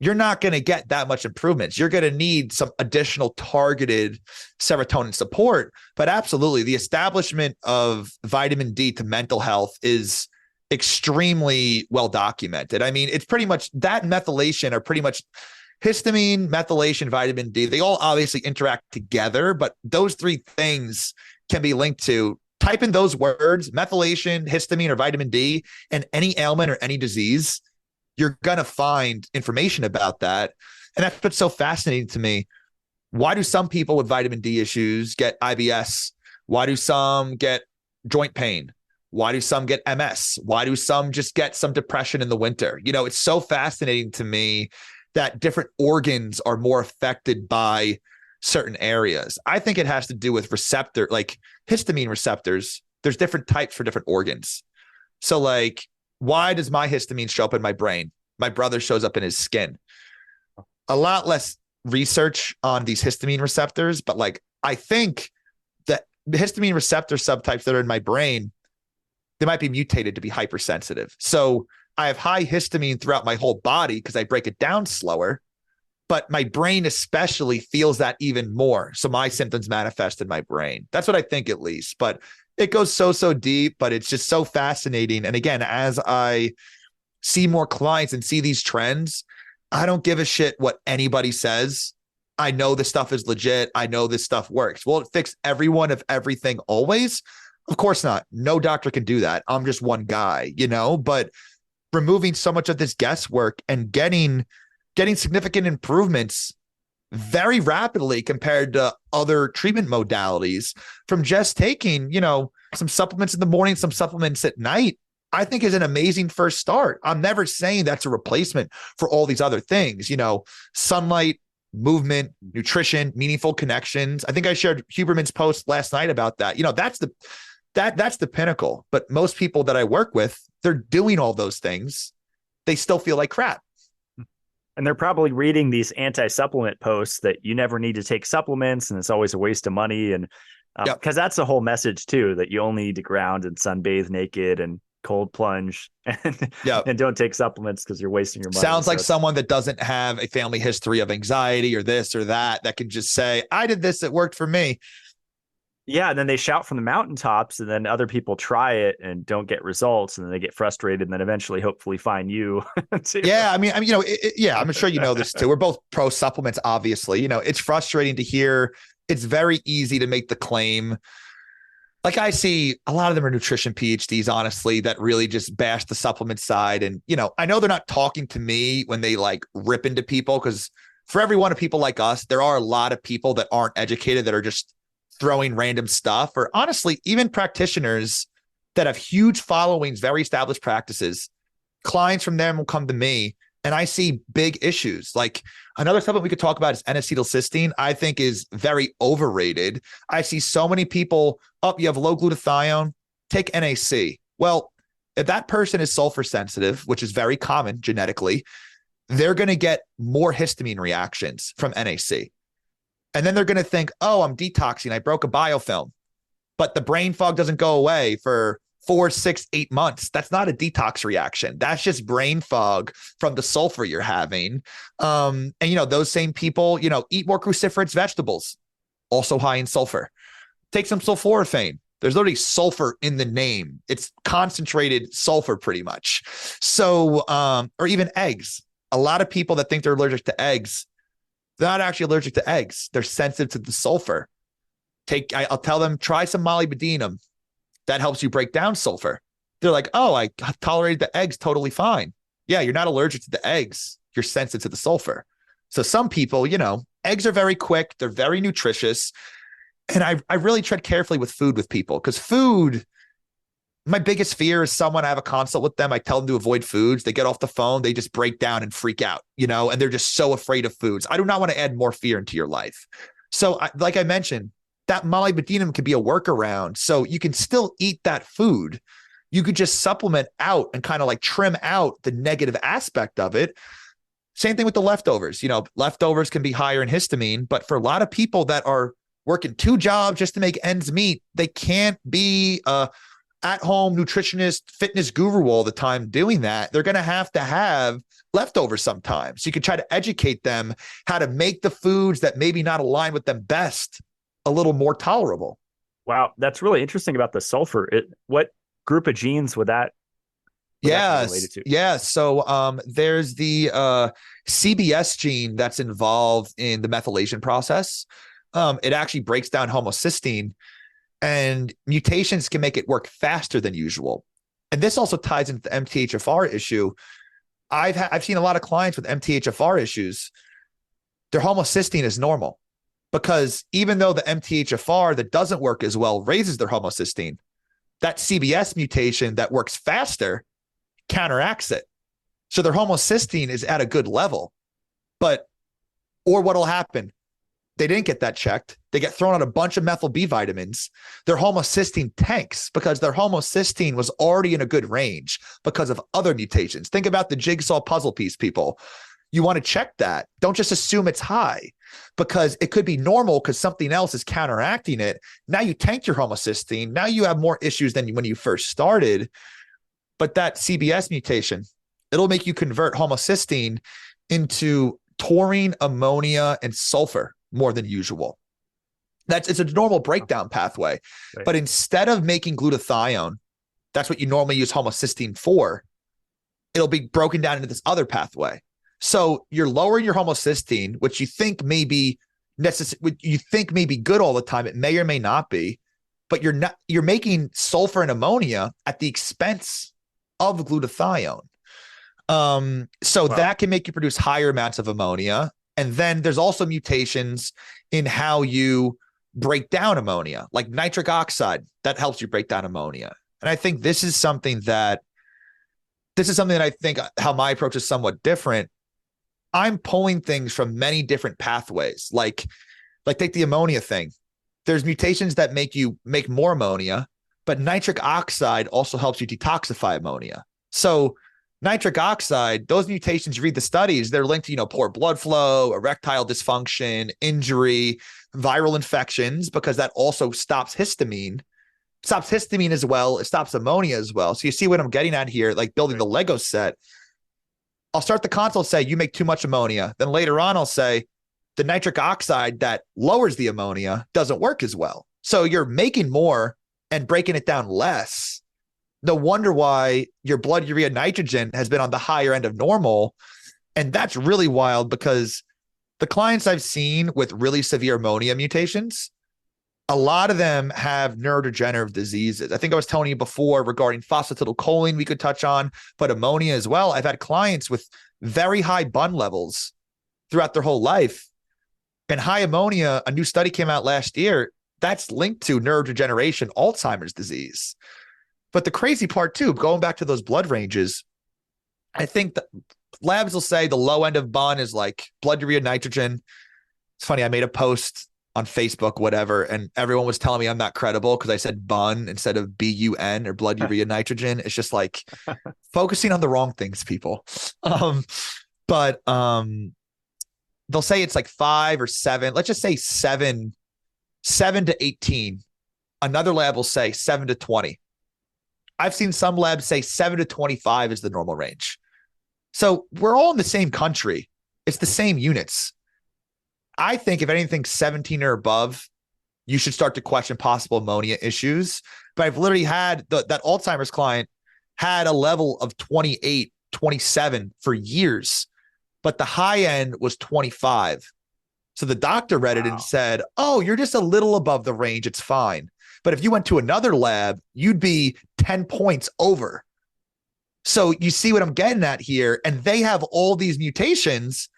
you're not going to get that much improvements. You're going to need some additional targeted serotonin support. But absolutely, the establishment of vitamin D to mental health is extremely well documented. I mean, it's pretty much that and methylation are pretty much histamine, methylation, vitamin D. They all obviously interact together, but those three things can be linked to. Type in those words, methylation, histamine, or vitamin D, and any ailment or any disease, you're going to find information about that. And that's what's so fascinating to me. Why do some people with vitamin D issues get IBS? Why do some get joint pain? Why do some get MS? Why do some just get some depression in the winter? You know, it's so fascinating to me that different organs are more affected by certain areas. I think it has to do with receptor, like histamine receptors. There's different types for different organs. So like, why does my histamine show up in my brain? My brother shows up in his skin. A lot less research on these histamine receptors, but like, I think that the histamine receptor subtypes that are in my brain, they might be mutated to be hypersensitive. So I have high histamine throughout my whole body because I break it down slower, but my brain especially feels that even more. So my symptoms manifest in my brain. That's what I think, at least, but it goes so deep, but it's just so fascinating. And again, as I see more clients and see these trends, I don't give a shit what anybody says. I know this stuff is legit. I know this stuff works. Will it fix everyone of everything always? Of course not. No doctor can do that. I'm just one guy, you know, but removing so much of this guesswork and getting significant improvements very rapidly compared to other treatment modalities from just taking, you know, some supplements in the morning, some supplements at night, I think is an amazing first start. I'm never saying that's a replacement for all these other things, you know, sunlight, movement, nutrition, meaningful connections. I think I shared Huberman's post last night about that. You know, that's the pinnacle. But most people that I work with, they're doing all those things. They still feel like crap. And they're probably reading these anti-supplement posts that you never need to take supplements and it's always a waste of money. And because that's the whole message too, that you only need to ground and sunbathe naked and cold plunge and don't take supplements because you're wasting your money. Sounds like someone that doesn't have a family history of anxiety or this or that can just say, I did this, it worked for me. Yeah, and then they shout from the mountaintops, and then other people try it and don't get results, and then they get frustrated, and then eventually, hopefully, find you. Yeah, I mean, you know, I'm sure you know this too. We're both pro supplements, obviously. You know, it's frustrating to hear. It's very easy to make the claim. Like I see a lot of them are nutrition PhDs, honestly, that really just bash the supplement side. And, you know, I know they're not talking to me when they like rip into people, because for every one of people like us, there are a lot of people that aren't educated that are just throwing random stuff, or honestly, even practitioners that have huge followings, very established practices. Clients from them will come to me and I see big issues. Like another supplement we could talk about is N-acetylcysteine. I think is very overrated. I see so many people, you have low glutathione, take NAC. Well, if that person is sulfur sensitive, which is very common genetically, they're going to get more histamine reactions from NAC. And then they're going to think, oh, I'm detoxing. I broke a biofilm, but the brain fog doesn't go away for 4, 6, 8 months. That's not a detox reaction. That's just brain fog from the sulfur you're having. And, you know, those same people, you know, eat more cruciferous vegetables, also high in sulfur. Take some sulforaphane. There's literally sulfur in the name. It's concentrated sulfur pretty much. So, or even eggs. A lot of people that think they're allergic to eggs, they're not actually allergic to eggs. They're sensitive to the sulfur. I'll tell them, try some molybdenum. That helps you break down sulfur. They're like, oh, I tolerated the eggs totally fine. Yeah, you're not allergic to the eggs. You're sensitive to the sulfur. So some people, you know, eggs are very quick. They're very nutritious. And I really tread carefully with food with people, because food, my biggest fear is someone, I have a consult with them, I tell them to avoid foods. They get off the phone, they just break down and freak out, you know, and they're just so afraid of foods. I do not want to add more fear into your life. So like I mentioned, that molybdenum could be a workaround. So you can still eat that food. You could just supplement out and kind of like trim out the negative aspect of it. Same thing with the leftovers. You know, leftovers can be higher in histamine, but for a lot of people that are working 2 jobs just to make ends meet, they can't be at-home nutritionist, fitness guru all the time doing that. They're going to have leftovers sometimes. So you could try to educate them how to make the foods that maybe not align with them best a little more tolerable. Wow, that's really interesting about the sulfur. What group of genes would that Would that be related to? Yeah. So there's the CBS gene that's involved in the methylation process. It actually breaks down homocysteine, and mutations can make it work faster than usual. And this also ties into the MTHFR issue. I've seen a lot of clients with MTHFR issues. Their homocysteine is normal because even though the MTHFR that doesn't work as well raises their homocysteine, that CBS mutation that works faster counteracts it. So their homocysteine is at a good level. Or what'll happen? They didn't get that checked. They get thrown on a bunch of methyl B vitamins. Their homocysteine tanks because their homocysteine was already in a good range because of other mutations. Think about the jigsaw puzzle piece, people. You want to check that. Don't just assume it's high because it could be normal because something else is counteracting it. Now you tank your homocysteine. Now you have more issues than when you first started. But that CBS mutation, it'll make you convert homocysteine into taurine, ammonia, and sulfur more than usual. It's a normal breakdown pathway. Right. But instead of making glutathione, that's what you normally use homocysteine for, it'll be broken down into this other pathway. So you're lowering your homocysteine, which you think may be good all the time. It may or may not be, but you're making sulfur and ammonia at the expense of glutathione. That can make you produce higher amounts of ammonia. And then there's also mutations in how you break down ammonia, like nitric oxide, that helps you break down ammonia. And I think this is something that I think how my approach is somewhat different. I'm pulling things from many different pathways, like take the ammonia thing. There's mutations that make you make more ammonia, but nitric oxide also helps you detoxify ammonia. So nitric oxide, those mutations, you read the studies, they're linked to, poor blood flow, erectile dysfunction, injury, viral infections, because that also stops histamine as well. It stops ammonia as well. So you see what I'm getting at here, like building the Lego set. I'll start the consult, say you make too much ammonia. Then later on, I'll say the nitric oxide that lowers the ammonia doesn't work as well. So you're making more and breaking it down less. No wonder why your blood urea nitrogen has been on the higher end of normal. And that's really wild because the clients I've seen with really severe ammonia mutations, a lot of them have neurodegenerative diseases. I think I was telling you before regarding phosphatidylcholine we could touch on, but ammonia as well. I've had clients with very high BUN levels throughout their whole life. And high ammonia, a new study came out last year, that's linked to neurodegeneration, Alzheimer's disease. But the crazy part too, going back to those blood ranges, I think that labs will say the low end of BUN is like blood urea nitrogen. It's funny, I made a post on Facebook, whatever, and everyone was telling me I'm not credible because I said BUN instead of BUN or blood urea nitrogen. It's just like focusing on the wrong things, people. But they'll say it's like 5 or 7. Let's just say 7 to 18. Another lab will say 7 to 20. I've seen some labs say 7 to 25 is the normal range. So we're all in the same country. It's the same units. I think if anything 17 or above, you should start to question possible ammonia issues. But I've literally had that Alzheimer's client had a level of 28, 27 for years, but the high end was 25. So the doctor read it and said, oh, you're just a little above the range. It's fine. But if you went to another lab, you'd be 10 points over. So you see what I'm getting at here. And they have all these mutations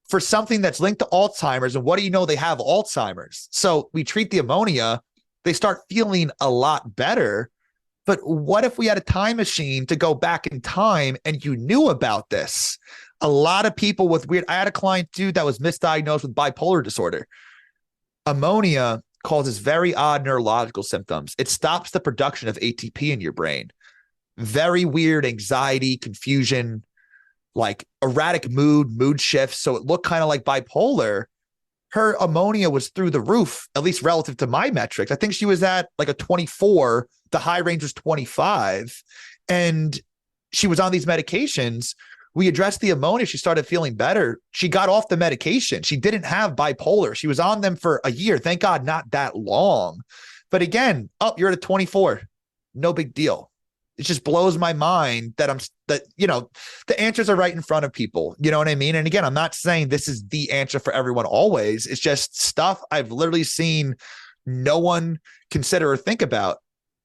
for something that's linked to Alzheimer's. And what do you know? They have Alzheimer's. So we treat the ammonia, they start feeling a lot better. But what if we had a time machine to go back in time and you knew about this? A lot of people with I had a client, dude, that was misdiagnosed with bipolar disorder. Ammonia causes very odd neurological symptoms. It stops the production of ATP in your brain. Very weird anxiety, confusion, like erratic mood shifts. So it looked kind of like bipolar. Her ammonia was through the roof, at least relative to my metrics. I think she was at like a 24. The high range was 25. And she was on these medications. We addressed the ammonia. She started feeling better. She got off the medication. She didn't have bipolar. She was on them for a year. Thank God, not that long. But again, you're at a 24. No big deal. it just blows my mind that the answers are right in front of people. You know what I mean? And again, I'm not saying this is the answer for everyone always. It's just stuff I've literally seen no one consider or think about.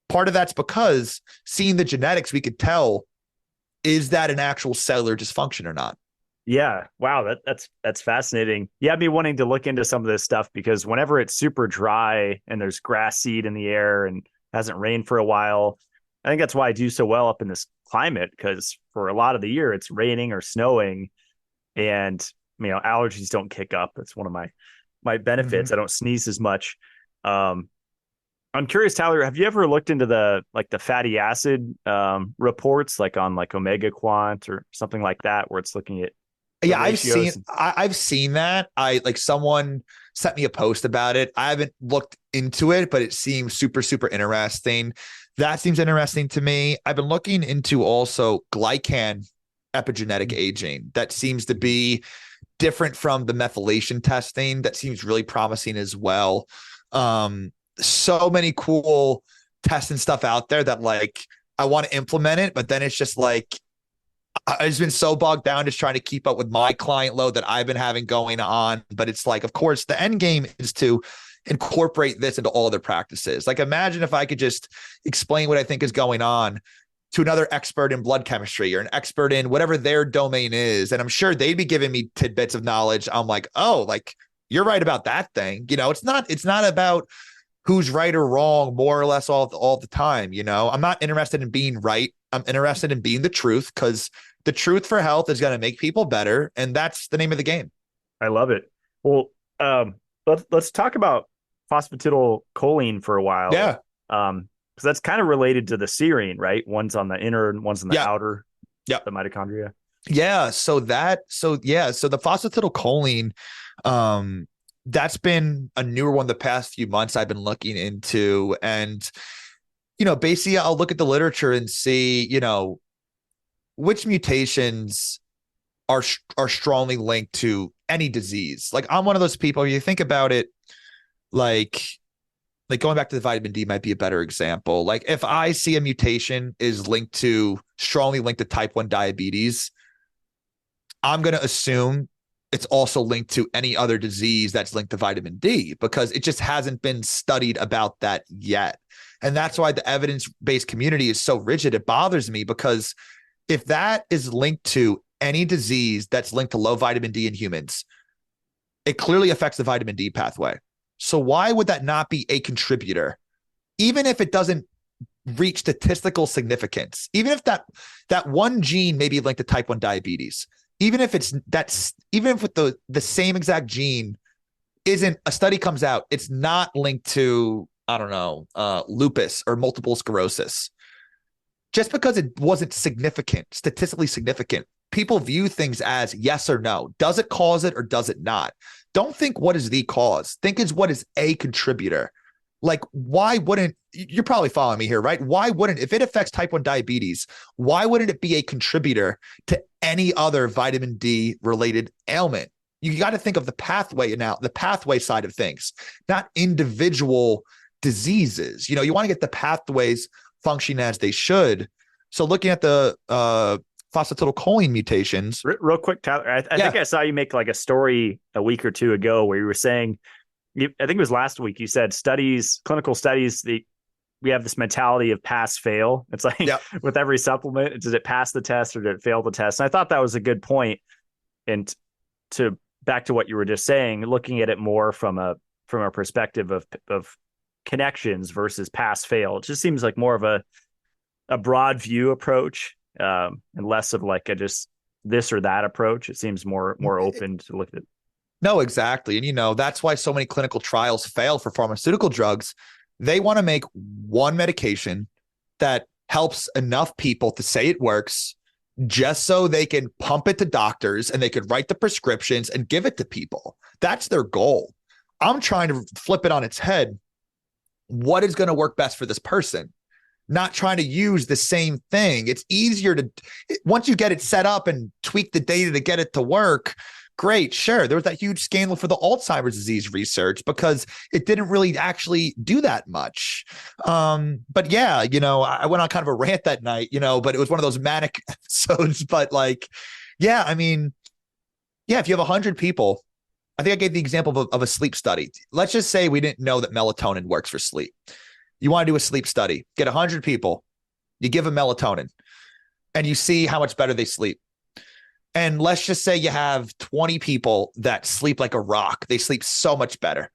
Part of that's because seeing the genetics, we could tell, is that an actual cellular dysfunction or not? Yeah. Wow. That's fascinating. You had me wanting to look into some of this stuff because whenever it's super dry and there's grass seed in the air and hasn't rained for a while, I think that's why I do so well up in this climate, because for a lot of the year it's raining or snowing and, allergies don't kick up. That's one of my benefits. I don't sneeze as much. I'm curious, Tyler, have you ever looked into the fatty acid reports, like on like Omega Quant or something like that, where it's looking at I've seen that. Someone sent me a post about it. I haven't looked into it, but it seems super, super interesting. That seems interesting to me. I've been looking into also glycan epigenetic aging. That seems to be different from the methylation testing. That seems really promising as well. So many cool tests and stuff out there that I want to implement it, but then it's just I've been so bogged down just trying to keep up with my client load that I've been having going on. But it's of course, the end game is to incorporate this into all other practices. Imagine if I could just explain what I think is going on to another expert in blood chemistry or an expert in whatever their domain is. And I'm sure they'd be giving me tidbits of knowledge. I'm you're right about that thing. It's not about who's right or wrong, more or less all the time. I'm not interested in being right. I'm interested in being the truth, because the truth for health is going to make people better. And that's the name of the game. I love it. Well, let's talk about phosphatidylcholine for a while. Yeah. Because that's kind of related to the serine, right? One's on the inner and one's on the outer. Yeah. The mitochondria. Yeah. So the phosphatidylcholine, that's been a newer one the past few months I've been looking into. And, basically I'll look at the literature and see, which mutations are strongly linked to any disease. I'm one of those people, you think about it, going back to the vitamin D might be a better example. If I see a mutation is strongly linked to type 1 diabetes, I'm going to assume it's also linked to any other disease that's linked to vitamin D, because it just hasn't been studied about that yet. And that's why the evidence-based community is so rigid. It bothers me, because if that is linked to any disease that's linked to low vitamin D in humans, it clearly affects the vitamin D pathway. So why would that not be a contributor? Even if it doesn't reach statistical significance, even if that one gene may be linked to type 1 diabetes, even if the same exact gene isn't, a study comes out, it's not linked to, lupus or multiple sclerosis. Just because it wasn't statistically significant, people view things as yes or no. Does it cause it or does it not? Don't think what is the cause. Think is what is a contributor. Why wouldn't, you're probably following me here, right? Why wouldn't, if it affects type 1 diabetes, why wouldn't it be a contributor to any other vitamin D related ailment? You got to think of the pathway side of things, not individual diseases. You want to get the pathways functioning as they should. So looking at the phosphatidylcholine mutations. Real quick, Tyler, I think I saw you make a story a week or two ago where you were saying, I think it was last week, you said clinical studies, we have this mentality of pass fail. It's with every supplement, does it pass the test or did it fail the test? And I thought that was a good point. And back to what you were just saying, looking at it more from a perspective of connections versus pass fail. It just seems like more of a broad view approach, and less of a just this or that approach. It seems more open to look at. No, exactly. And, that's why so many clinical trials fail for pharmaceutical drugs. They want to make one medication that helps enough people to say it works, just so they can pump it to doctors and they could write the prescriptions and give it to people. That's their goal. I'm trying to flip it on its head. What is going to work best for this person? Not trying to use the same thing. It's easier once you get it set up and tweak the data to get it to work, Great, sure. There was that huge scandal for the Alzheimer's disease research because it didn't really actually do that much. But yeah, I went on kind of a rant that night, but it was one of those manic episodes. But like, yeah, I mean, yeah, if you have 100 people, I think I gave the example of a sleep study. Let's just say we didn't know that melatonin works for sleep. You want to do a sleep study, get 100 people, you give them melatonin, and you see how much better they sleep. And let's just say you have 20 people that sleep like a rock. They sleep so much better.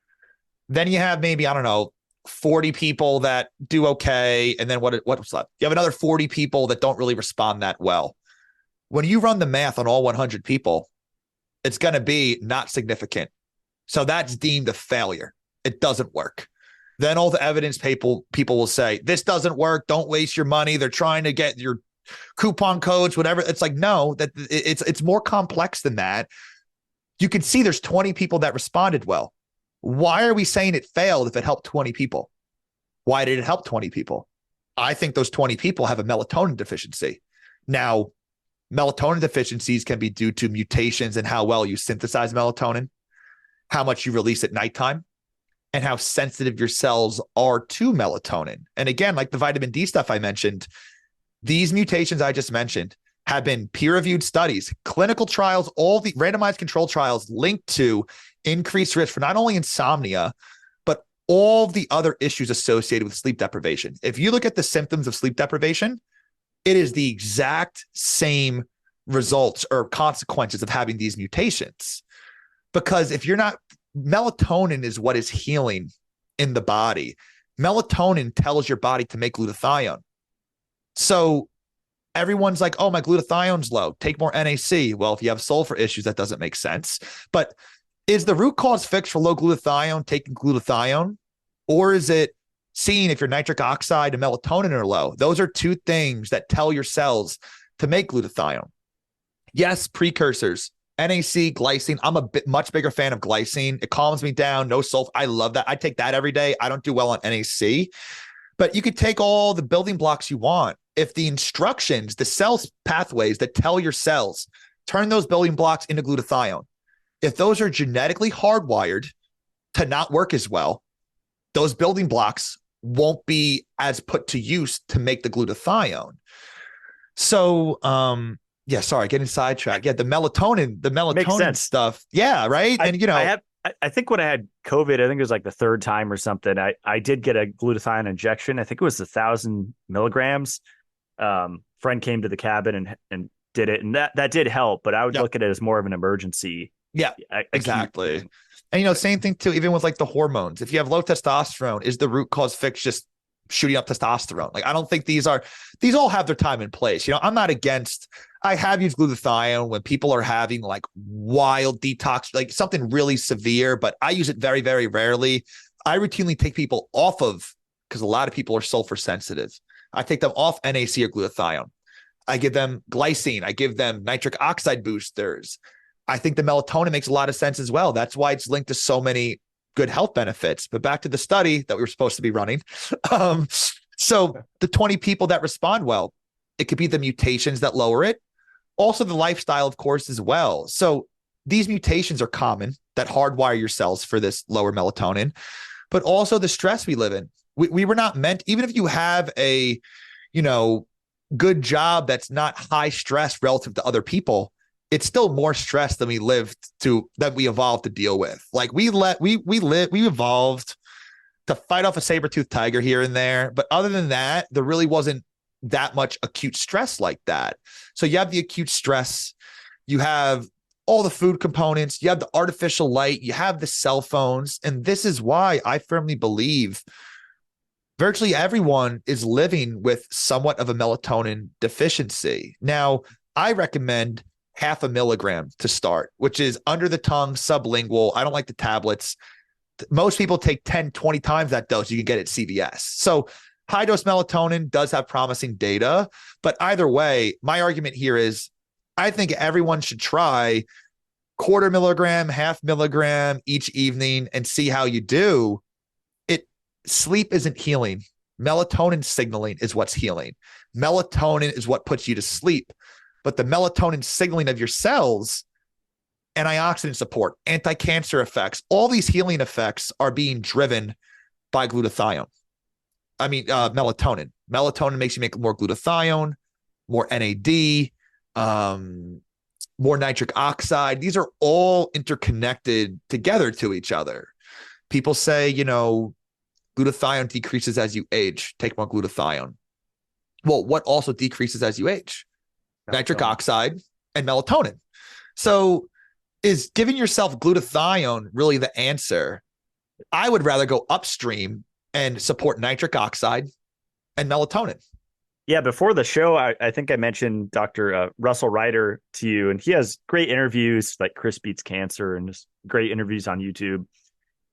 Then you have maybe, I don't know, 40 people that do okay. And then what's left? You have another 40 people that don't really respond that well. When you run the math on all 100 people, it's going to be not significant. So that's deemed a failure. It doesn't work. Then all the evidence people will say, this doesn't work. Don't waste your money. They're trying to get your coupon codes, whatever. It's like, no, that it's more complex than that. You can see there's 20 people that responded well. Why are we saying it failed if it helped 20 people? Why did it help 20 people? I think those 20 people have a melatonin deficiency. Now, melatonin deficiencies can be due to mutations in how well you synthesize melatonin, how much you release at nighttime, and how sensitive your cells are to melatonin. And again, like the vitamin D stuff I mentioned, these mutations I just mentioned have been peer-reviewed studies, clinical trials, all the randomized control trials linked to increased risk for not only insomnia, but all the other issues associated with sleep deprivation. If you look at the symptoms of sleep deprivation, it is the exact same results or consequences of having these mutations. Because if you're not, melatonin is what is healing in the body. Melatonin tells your body to make glutathione. So everyone's like, oh, my glutathione's low. Take more NAC. Well, if you have sulfur issues, that doesn't make sense. But is the root cause fix for low glutathione taking glutathione? Or is it seeing if your nitric oxide and melatonin are low? Those are two things that tell your cells to make glutathione. Yes, precursors, NAC, glycine. I'm a much bigger fan of glycine. It calms me down. No sulfur. I love that. I take that every day. I don't do well on NAC. But you could take all the building blocks you want. If the instructions, the cells pathways that tell your cells, turn those building blocks into glutathione, if those are genetically hardwired to not work as well, those building blocks won't be as put to use to make the glutathione. So, yeah, sorry, getting sidetracked. Yeah, the melatonin stuff. Yeah, right. I think when I had COVID, I think it was like the third time or something, I did get a glutathione injection. I think it was 1,000 milligrams. Friend came to the cabin and did it. And that did help, but I would look at it as more of an emergency. Yeah, exactly. And, same thing too, even with like the hormones. If you have low testosterone, is the root cause fix just shooting up testosterone? Like, I don't think these all have their time and place. I'm not against, I have used glutathione when people are having like wild detox, like something really severe, but I use it very, very rarely. I routinely take people off of, because a lot of people are sulfur sensitive. I take them off NAC or glutathione. I give them glycine. I give them nitric oxide boosters. I think the melatonin makes a lot of sense as well. That's why it's linked to so many good health benefits. But back to the study that we were supposed to be running. So the 20 people that respond well, it could be the mutations that lower it. Also the lifestyle, of course, as well. So these mutations are common that hardwire your cells for this lower melatonin, but also the stress we live in. We were not meant, even if you have a, good job that's not high stress relative to other people, it's still more stress than we evolved to deal with. Like we evolved to fight off a saber-toothed tiger here and there. But other than that, there really wasn't that much acute stress like that. So you have the acute stress, you have all the food components, you have the artificial light, you have the cell phones. And this is why I firmly believe virtually everyone is living with somewhat of a melatonin deficiency. Now, I recommend 0.5 milligram to start, which is under the tongue, sublingual. I don't like the tablets. Most people take 10, 20 times that dose. You can get it at CVS. So high dose melatonin does have promising data, but either way, my argument here is I think everyone should try 0.25 milligram, 0.5 milligram each evening and see how you do. Sleep isn't healing. Melatonin signaling is what's healing. Melatonin is what puts you to sleep. But the melatonin signaling of your cells antioxidant support, anti-cancer effects. All these healing effects are being driven by glutathione. Melatonin. Melatonin makes you make more glutathione, more NAD, more nitric oxide. These are all interconnected together to each other. People say, glutathione decreases as you age. Take more glutathione. Well, what also decreases as you age? Nitric oxide and melatonin. So is giving yourself glutathione really the answer? I would rather go upstream and support nitric oxide and melatonin. Yeah, before the show, I think I mentioned Dr. Russell Ryder to you, and he has great interviews like Chris Beats Cancer and just great interviews on YouTube.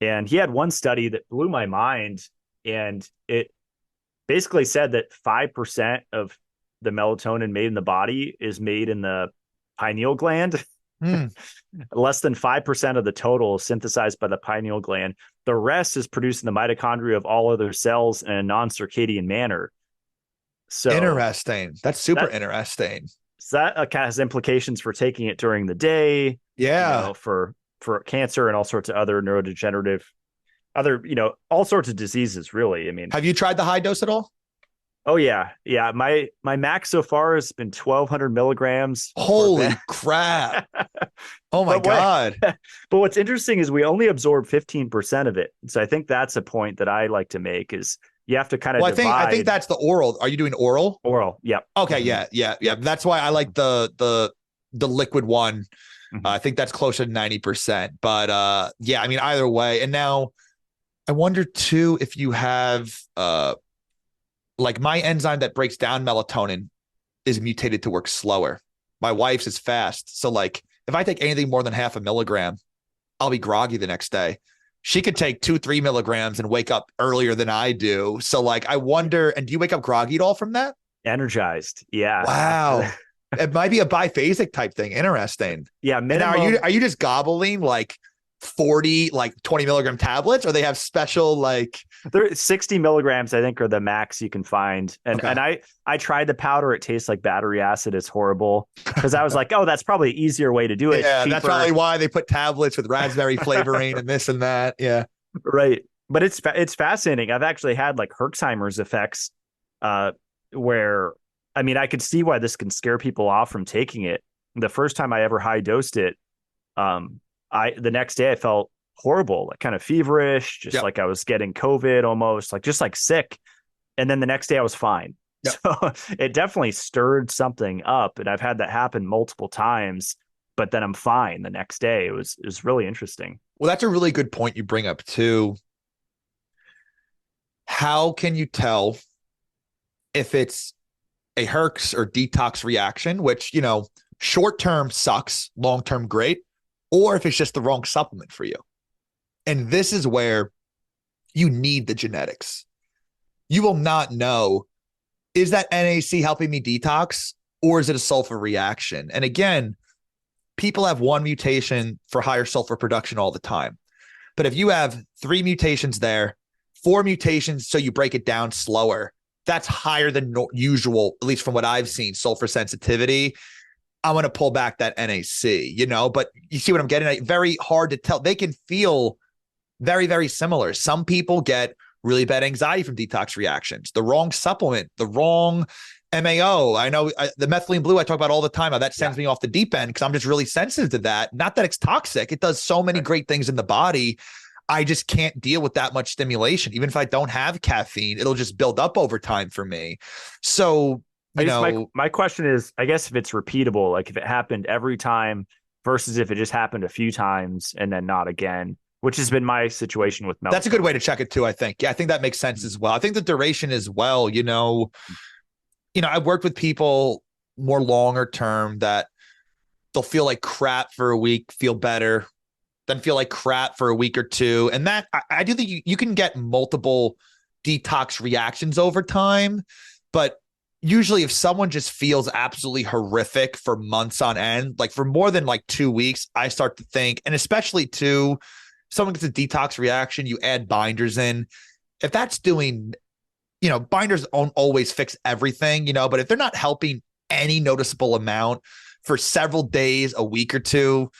And he had one study that blew my mind, and it basically said that 5% of the melatonin made in the body is made in the pineal gland. Less than 5% of the total is synthesized by the pineal gland. The rest is produced in the mitochondria of all other cells in a non-circadian manner. So interesting. That's super interesting. So that has implications for taking it during the day. Yeah. For cancer and all sorts of other neurodegenerative, all sorts of diseases, really. I mean, have you tried the high dose at all? Oh yeah. Yeah. My max so far has been 1,200 milligrams. Holy crap. Oh my God. But what's interesting is we only absorb 15% of it. So I think that's a point that I like to make is you have to kind of divide. I think that's the oral. Are you doing oral? Oral. Yep. Okay. Yeah. That's why I like the liquid one. I think that's closer to 90%, but either way. And now I wonder too, if you have, like my enzyme that breaks down melatonin is mutated to work slower. My wife's is fast. So like if I take anything more than 0.5 milligram, I'll be groggy the next day. She could take 2-3 milligrams and wake up earlier than I do. So like, I wonder, and do you wake up groggy at all from that? Energized. Yeah. Wow. It might be a biphasic type thing. Interesting. Yeah. Minimum. Are you just gobbling like 40, like 20 milligram tablets, or they have special like there 60 milligrams, I think, are the max you can find. And I tried the powder. It tastes like battery acid. It's horrible. Because I was like, oh, that's probably an easier way to do it. Yeah, that's probably why they put tablets with raspberry flavoring and this and that. Yeah. Right. But it's fascinating. I've actually had like Herxheimer's effects where, I could see why this can scare people off from taking it. The first time I ever high dosed it, the next day I felt horrible, like kind of feverish, just like I was getting COVID almost, just like sick. And then the next day I was fine. Yep. So it definitely stirred something up. And I've had that happen multiple times, but then I'm fine the next day. It was really interesting. Well, that's a really good point you bring up too. How can you tell if it's a Herx or detox reaction, which, short-term sucks, long-term great, or if it's just the wrong supplement for you? And this is where you need the genetics. You will not know, is that NAC helping me detox, or is it a sulfur reaction? And again, people have one mutation for higher sulfur production all the time. But if you have 3 mutations there, 4 mutations so you break it down slower, that's higher than usual, at least from what I've seen, sulfur sensitivity. I'm going to pull back that NAC, but you see what I'm getting at? Very hard to tell. They can feel very, very similar. Some people get really bad anxiety from detox reactions, the wrong supplement, the wrong MAO. I know the methylene blue I talk about all the time, how that sends me off the deep end because I'm just really sensitive to that. Not that it's toxic. It does so many great things in the body. I just can't deal with that much stimulation. Even if I don't have caffeine, it'll just build up over time for me. So, my question is, I guess if it's repeatable, like if it happened every time versus if it just happened a few times and then not again, which has been my situation with melatonin. That's a good way to check it too, I think. Yeah, I think that makes sense as well. I think the duration as well, I've worked with people more longer term that they'll feel like crap for a week, feel better, then feel like crap for a week or two. And that I do think you can get multiple detox reactions over time, but usually if someone just feels absolutely horrific for months on end, like for more than like 2 weeks, I start to think, and especially too, someone gets a detox reaction, you add binders in. If that's doing, binders don't always fix everything, but if they're not helping any noticeable amount for several days, a week or two,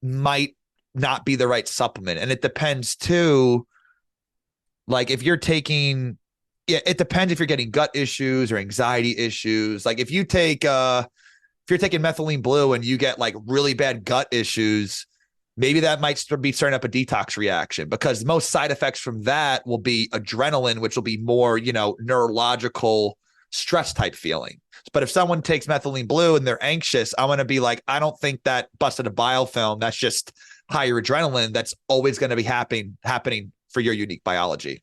might not be the right supplement. And it depends too. Like if you're taking, yeah, it depends if you're getting gut issues or anxiety issues. Like if you're taking methylene blue and you get like really bad gut issues, maybe that might be starting up a detox reaction, because most side effects from that will be adrenaline, which will be more, neurological stress type feeling. But if someone takes methylene blue and they're anxious, I want to be like, I don't think that busted a biofilm. That's just higher adrenaline. That's always going to be happening for your unique biology.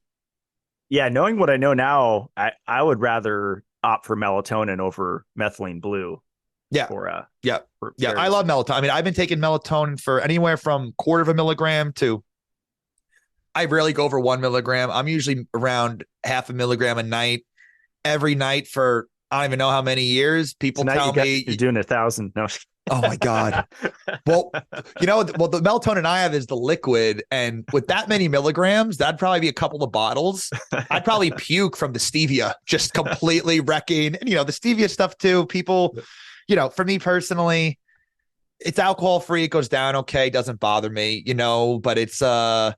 Yeah, knowing what I know now, I would rather opt for melatonin over methylene blue. Yeah. For I love melatonin. I mean, I've been taking melatonin for anywhere from 1/4 milligram to, I rarely go over 1 milligram. I'm usually around 0.5 milligram a night, every night for, I don't even know how many years. People tell me you're doing 1,000. No. Oh my God. Well, the melatonin I have is the liquid. And with that many milligrams, that'd probably be a couple of bottles. I'd probably puke from the stevia, just completely wrecking. And, the stevia stuff too, people, for me personally, it's alcohol free. It goes down okay. Doesn't bother me, but it's, now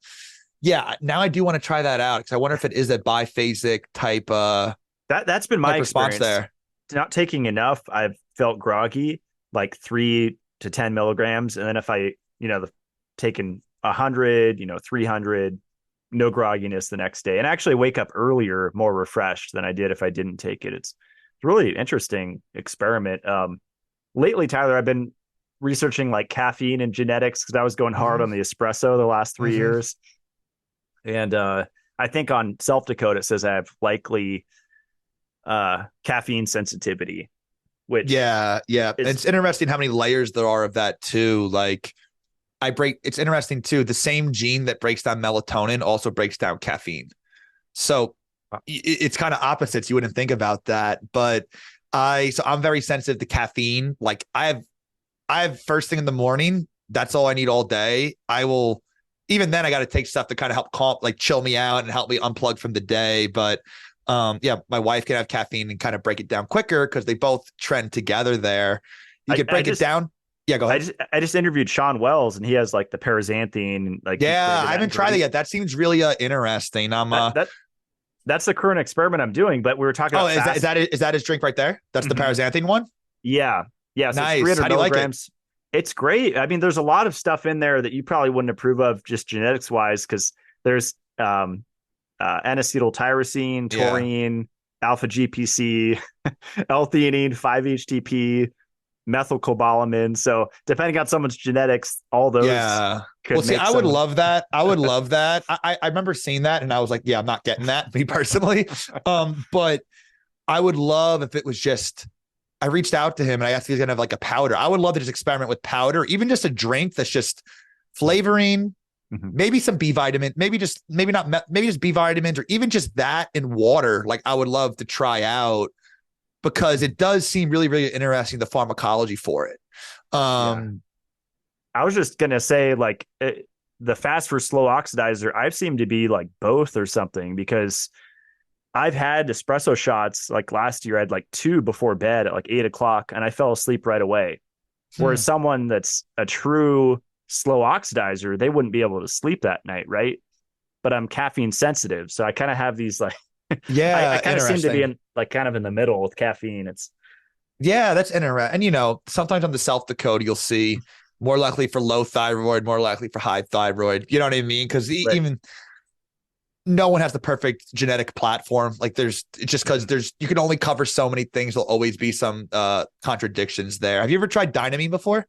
I do want to try that out, because I wonder if it is a biphasic type, that's been my response there. Not taking enough, I've felt groggy, like 3 to 10 milligrams. And then if I, taken 100, 300, no grogginess the next day, and actually wake up earlier, more refreshed than I did if I didn't take it. It's really interesting experiment. Lately, Tyler, I've been researching like caffeine and genetics, because I was going hard on the espresso the last 3 years. And I think on Selfdecode, it says I have likely caffeine sensitivity, which it's interesting how many layers there are of that too. Like it's interesting too, the same gene that breaks down melatonin also breaks down caffeine, so it's kind of opposites. You wouldn't think about that, but I'm very sensitive to caffeine. Like I have first thing in the morning, that's all I need all day. Even then I got to take stuff to kind of help chill me out and help me unplug from the day. But my wife can have caffeine and kind of break it down quicker, because they both trend together there. You could break it down. Yeah, go ahead. I just interviewed Sean Wells, and he has like the paraxanthine. I haven't tried it yet. That seems really interesting. That's the current experiment I'm doing. But we were talking about is that his drink right there? That's the paraxanthine one? Yeah. So nice. 300 How do you milligrams. Like it? It's great. I mean, there's a lot of stuff in there that you probably wouldn't approve of just genetics wise, because there's N-acetyltyrosine, taurine, alpha GPC, L-theanine, 5-HTP, methylcobalamin. So depending on someone's genetics, all those. Yeah. I would love that. I remember seeing that and I was like, I'm not getting that, me personally. But I would love if it was just, I reached out to him and I asked if he's going to have like a powder. I would love to just experiment with powder, even just a drink that's just flavoring, maybe some B vitamin, maybe just B vitamins, or even just that in water. Like I would love to try out, because it does seem really, really interesting, the pharmacology for it. I was just going to say, like, the fast for slow oxidizer, I've seemed to be like both or something, because I've had espresso shots like last year. I had like 2 before bed at like 8 o'clock, and I fell asleep right away. Whereas someone that's a true slow oxidizer, they wouldn't be able to sleep that night, right? But I'm caffeine sensitive, so I kind of have these like I kind of seem to be in like kind of in the middle with caffeine. That's interesting. And sometimes on the Selfdecode you'll see more likely for low thyroid, more likely for high thyroid. You know what I mean? Because even no one has the perfect genetic platform. Like it's just because you can only cover so many things. There'll always be some contradictions there. Have you ever tried Dynamine before?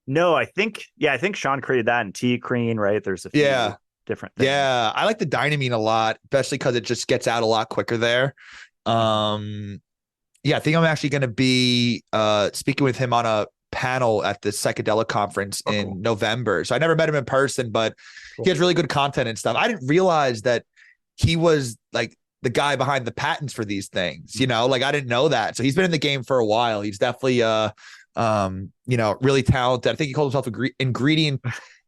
No, I think Sean created that in tea cream, right? There's a few different things. Yeah, I like the Dynamine a lot, especially because it just gets out a lot quicker there. I think I'm actually going to be speaking with him on a panel at the psychedelic conference in November. So I never met him in person, but he has really good content and stuff. I didn't realize that he was like the guy behind the patents for these things, like I didn't know that. So he's been in the game for a while. He's definitely really talented. I think he called himself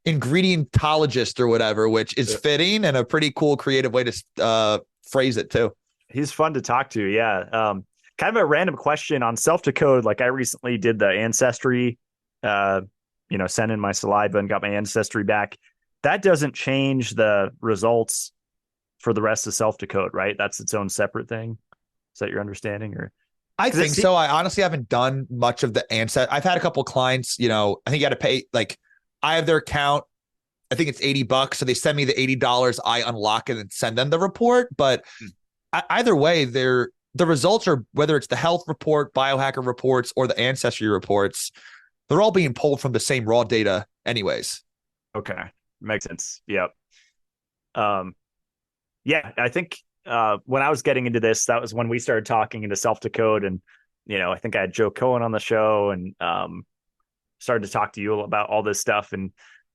ingredient-ologist or whatever, which is fitting and a pretty cool creative way to phrase it too. He's fun to talk to. Yeah. Kind of a random question on Selfdecode. Like I recently did the Ancestry, sent in my saliva and got my ancestry back. That doesn't change the results for the rest of Selfdecode, right? That's its own separate thing. Is that your understanding? Or I think so. I honestly haven't done much of the Ancestral. I've had a couple of clients, I think you got to pay, like, I have their account. I think it's $80. So they send me the $80. I unlock it and send them the report. But either way, the results are, whether it's the health report, biohacker reports, or the ancestry reports, they're all being pulled from the same raw data anyways. Okay. Makes sense. Yep. Yeah, I think when I was getting into this, that was when we started talking into Selfdecode, and I think I had Joe Cohen on the show, and started to talk to you about all this stuff. And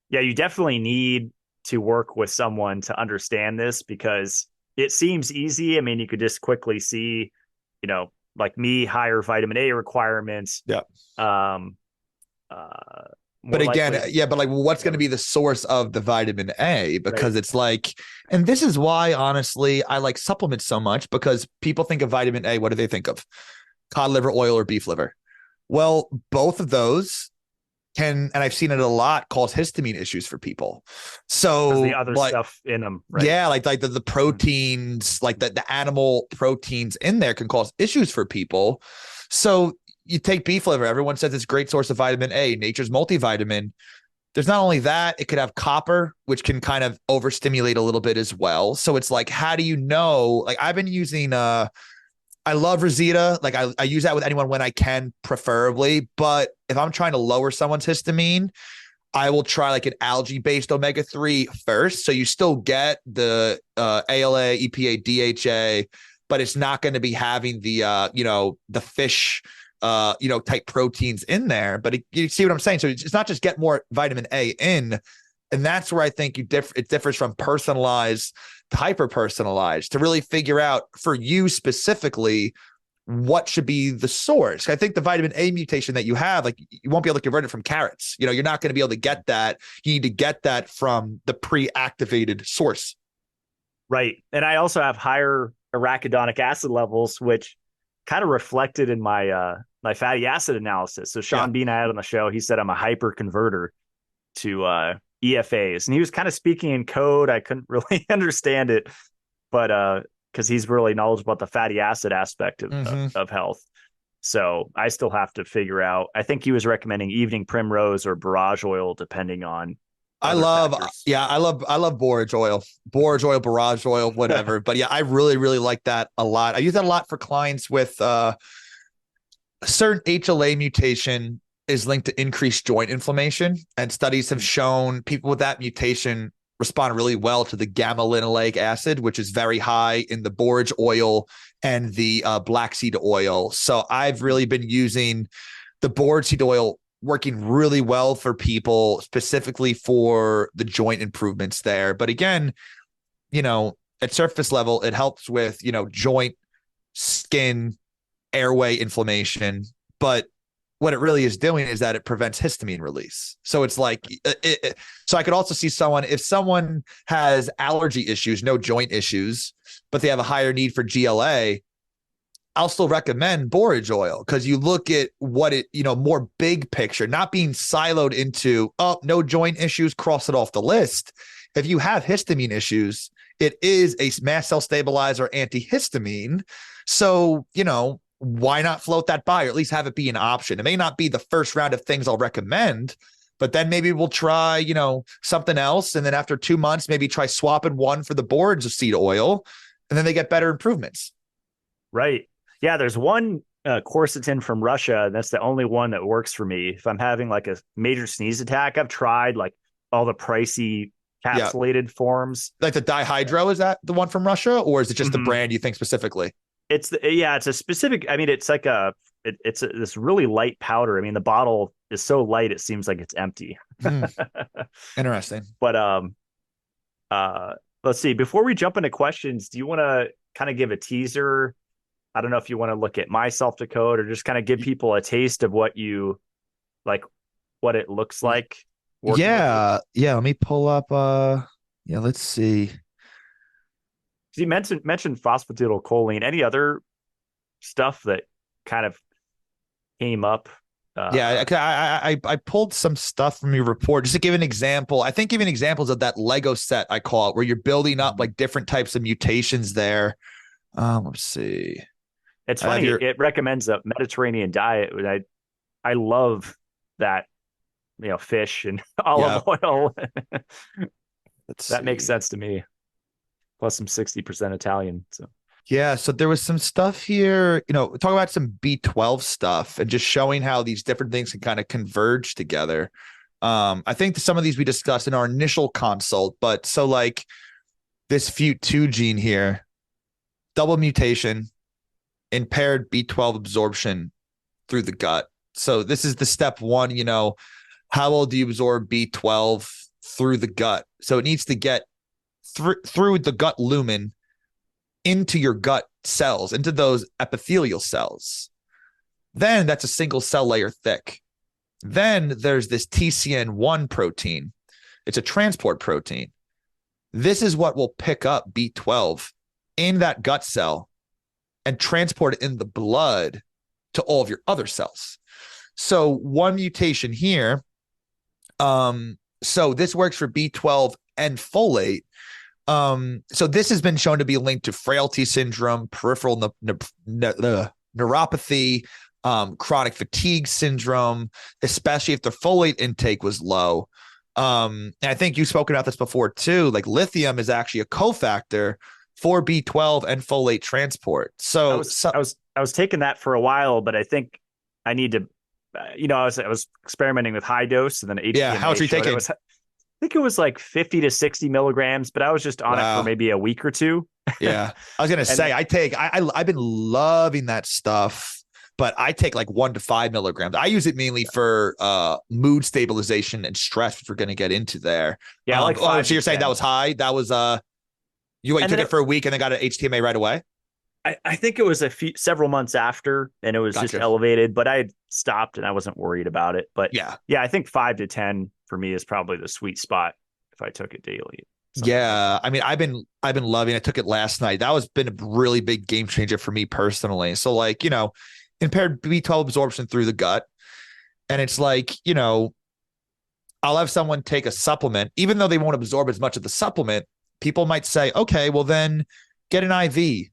yeah, you definitely need to work with someone to understand this, because it seems easy. I mean, you could just quickly see, like me, higher vitamin A requirements. Yeah. But again, but like, what's going to be the source of the vitamin A? Because it's like, and this is why, honestly, I like supplements so much, because people think of vitamin A. What do they think of? Cod liver oil or beef liver? Well, both of those can, and I've seen it a lot, cause histamine issues for people. So the other stuff in them, right? Yeah, like the proteins, like the animal proteins in there can cause issues for people. So you take beef liver, everyone says it's a great source of vitamin A, nature's multivitamin. There's not only that, it could have copper, which can kind of overstimulate a little bit as well. So it's like, how do you know? Like, I've been using, I love Rosita. Like, I use that with anyone when I can, preferably. But if I'm trying to lower someone's histamine, I will try like an algae-based omega-3 first. So you still get the ALA, EPA, DHA, but it's not going to be having the, the fish, type proteins in there. But you see what I'm saying? So it's not just get more vitamin A in. And that's where I think it differs from personalized to hyper-personalized, to really figure out for you specifically what should be the source. I think the vitamin A mutation that you have, like, you won't be able to convert it from carrots. You're not going to be able to get that. You need to get that from the pre-activated source. Right. And I also have higher arachidonic acid levels, which kind of reflected in my my fatty acid analysis. So Sean Bean I had on the show, he said I'm a hyper converter to EFAs, and he was kind of speaking in code. I couldn't really understand it, but because he's really knowledgeable about the fatty acid aspect of health. So I still have to figure out. I think he was recommending evening primrose or borage oil, depending on. I love borage oil, borage oil, whatever. But yeah, I really, really like that a lot. I use that a lot for clients with a certain HLA mutation is linked to increased joint inflammation. And studies have shown people with that mutation respond really well to the gamma linoleic acid, which is very high in the borage oil and the black seed oil. So I've really been using the borage seed oil, working really well for people, specifically for the joint improvements there. But again, at surface level, it helps with, joint, skin, airway inflammation. But what it really is doing is that it prevents histamine release. So it's like, so I could also see if someone has allergy issues, no joint issues, but they have a higher need for GLA, I'll still recommend borage oil, because you look at what it, more big picture, not being siloed into, no joint issues, cross it off the list. If you have histamine issues, it is a mast cell stabilizer, antihistamine. So, why not float that by, or at least have it be an option? It may not be the first round of things I'll recommend, but then maybe we'll try, something else. And then after 2 months, maybe try swapping one for the borage seed oil, and then they get better improvements. Right. Yeah. There's one quercetin from Russia. And that's the only one that works for me. If I'm having like a major sneeze attack, I've tried like all the pricey capsulated forms. Like the dihydro, is that the one from Russia, or is it just the brand you think specifically? It's a specific. I mean, it's like it's this really light powder. I mean, the bottle is so light it seems like it's empty. Interesting. But let's see. Before we jump into questions, do you want to kind of give a teaser? I don't know if you want to look at my Selfdecode or just kind of give people a taste of what you like, what it looks like. Yeah. Let me pull up. Let's see. You mentioned phosphatidylcholine. Any other stuff that kind of came up Yeah, I pulled some stuff from your report just to give an example. I think giving examples of that Lego set, I call it, where you're building up like different types of mutations there. Let's see. It's funny. It recommends a Mediterranean diet. I love that, fish and olive oil. That makes sense to me. Plus some 60% Italian. So. Yeah, so there was some stuff here, talk about some B12 stuff and just showing how these different things can kind of converge together. I think some of these we discussed in our initial consult, but so like this FUT2 gene here, double mutation, impaired B12 absorption through the gut. So this is the step one, how well do you absorb B12 through the gut? So it needs to get through the gut lumen into your gut cells, into those epithelial cells. Then that's a single cell layer thick. Then there's this TCN1 protein. It's a transport protein. This is what will pick up B12 in that gut cell and transport it in the blood to all of your other cells. So one mutation here. So this works for B12 and folate. So this has been shown to be linked to frailty syndrome, peripheral neuropathy, chronic fatigue syndrome, especially if the folate intake was low. And I think you've spoken about this before too. Like lithium is actually a cofactor for B12 and folate transport. So I was taking that for a while, but I think I need to, I was experimenting with high dose and then HTMA. Yeah, how much are you taking? I think it was like 50 to 60 milligrams, but I was just on it for maybe a week or two. Yeah. I was going to say, I've been loving that stuff, but I take like 1 to 5 milligrams. I use it mainly for mood stabilization and stress, which we're going to get into there. Yeah. So you're saying that was high? That was, you took it for a week and then got an HTMA right away? I think it was several months after, and it was just elevated, but I had stopped and I wasn't worried about it. But yeah, I think 5 to 10 for me is probably the sweet spot if I took it daily. Yeah. I mean, I've been loving it. I took it last night. That was been a really big game changer for me personally. So like, impaired B12 absorption through the gut. And it's like, I'll have someone take a supplement, even though they won't absorb as much of the supplement. People might say, okay, well then get an IV.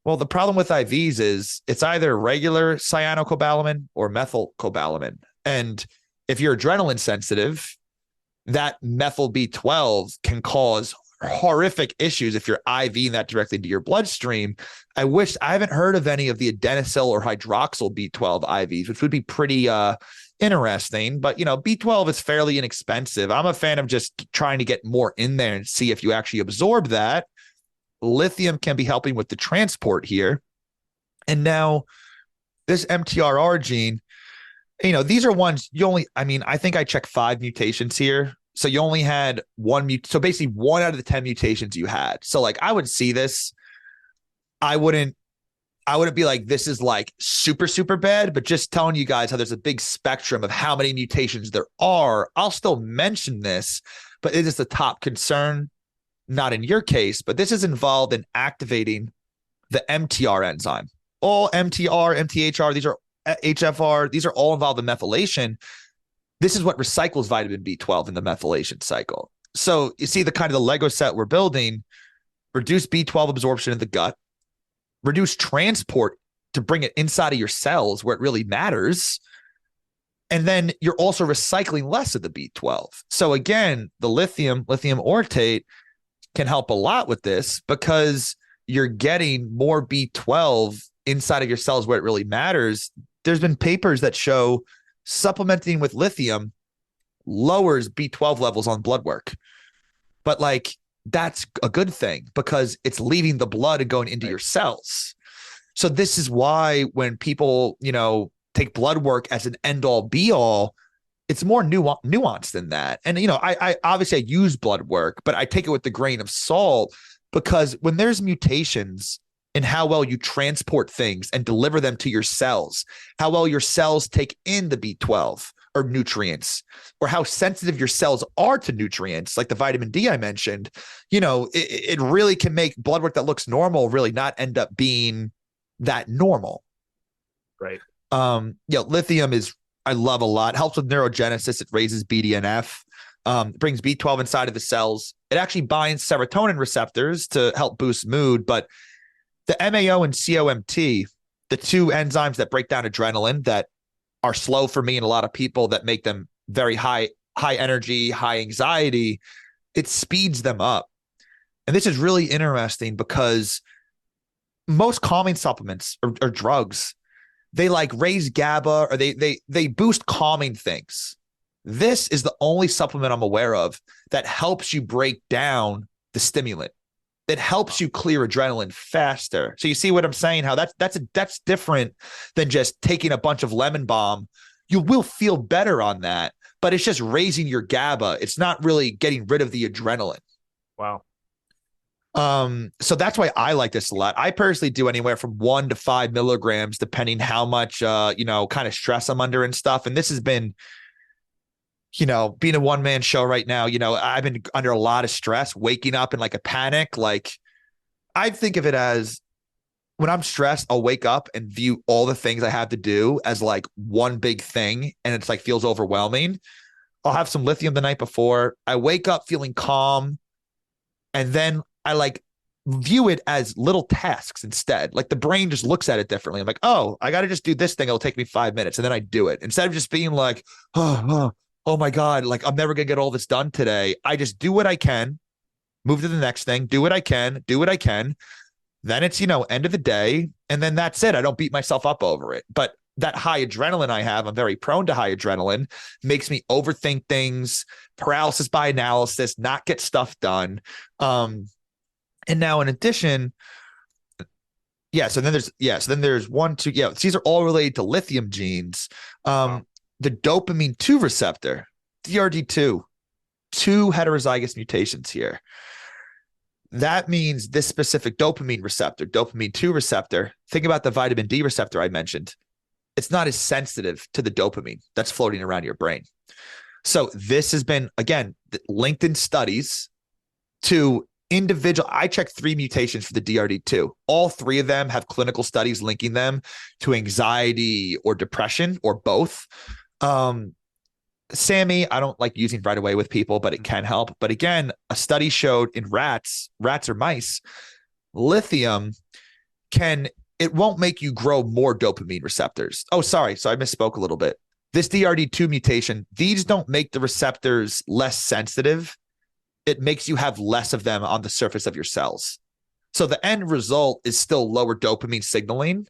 Well, the problem with IVs is it's either regular cyanocobalamin or methylcobalamin. And if you're adrenaline sensitive, that methyl B12 can cause horrific issues if you're IVing that directly into your bloodstream. I haven't heard of any of the adenylyl or hydroxyl B12 IVs, which would be pretty interesting. But, B12 is fairly inexpensive. I'm a fan of just trying to get more in there and see if you actually absorb that. Lithium can be helping with the transport here. And now this MTHFR gene, these are ones I think I checked 5 mutations here. So you only had so basically 1 out of the 10 mutations you had. So like I would see this, I wouldn't be like, this is like super, super bad, but just telling you guys how there's a big spectrum of how many mutations there are. I'll still mention this, but it is the top concern. Not in your case, but this is involved in activating the MTR enzyme. All MTR, MTHR, these are HFR, these are all involved in methylation. This is what recycles vitamin B12 in the methylation cycle. So you see the kind of the Lego set we're building, reduce B12 absorption in the gut, reduce transport to bring it inside of your cells where it really matters. And then you're also recycling less of the B12. So again, the lithium orotate can help a lot with this because you're getting more B12 inside of your cells where it really matters. There's been papers that show supplementing with lithium lowers B12 levels on blood work. But like, that's a good thing because it's leaving the blood and going into your cells. So this is why when people, take blood work as an end all be all, it's more nuanced than that. And, I obviously I use blood work, but I take it with the grain of salt because when there's mutations in how well you transport things and deliver them to your cells, how well your cells take in the B12 or nutrients, or how sensitive your cells are to nutrients, like the vitamin D I mentioned, it really can make blood work that looks normal really not end up being that normal. Right. Lithium is I love a lot. Helps with neurogenesis. It raises BDNF, brings B12 inside of the cells. It actually binds serotonin receptors to help boost mood. But the MAO and COMT, the two enzymes that break down adrenaline that are slow for me and a lot of people that make them very high energy, high anxiety, it speeds them up. And this is really interesting because most calming supplements or drugs, they like raise GABA or they boost calming things. This is the only supplement I'm aware of that helps you break down the stimulant. It helps you clear adrenaline faster. So you see what I'm saying? How that's different than just taking a bunch of lemon balm. You will feel better on that, but it's just raising your GABA. It's not really getting rid of the adrenaline. Wow. So that's why I like this a lot. I personally do anywhere from 1 to 5 milligrams, depending how much, kind of stress I'm under and stuff. And this has been, being a one-man show right now, I've been under a lot of stress, waking up in like a panic. Like I think of it as when I'm stressed, I'll wake up and view all the things I have to do as like one big thing. And it's like, feels overwhelming. I'll have some lithium the night before. I wake up feeling calm. And then I like view it as little tasks instead. Like the brain just looks at it differently. I'm like, oh, I got to just do this thing. It'll take me 5 minutes. And then I do it instead of just being like, oh my God, like I'm never going to get all this done today. I just do what I can, move to the next thing, do what I can. Then it's, end of the day. And then that's it. I don't beat myself up over it. But that high adrenaline I have, I'm very prone to high adrenaline, makes me overthink things, paralysis by analysis, not get stuff done. And now in addition, so then there's 1, 2, these are all related to lithium genes. The dopamine 2 receptor, DRD2, 2 heterozygous mutations here. That means this specific dopamine receptor, dopamine 2 receptor, think about the vitamin D receptor I mentioned. It's not as sensitive to the dopamine that's floating around your brain. So this has been, again, linked in studies to individual. I checked 3 mutations for the DRD2. All 3 of them have clinical studies linking them to anxiety or depression or both. SAMI, I don't like using right away with people, but it can help. But again, a study showed in rats or mice, lithium it won't make you grow more dopamine receptors. Oh, sorry. So I misspoke a little bit. This DRD2 mutation, these don't make the receptors less sensitive. It makes you have less of them on the surface of your cells. So the end result is still lower dopamine signaling,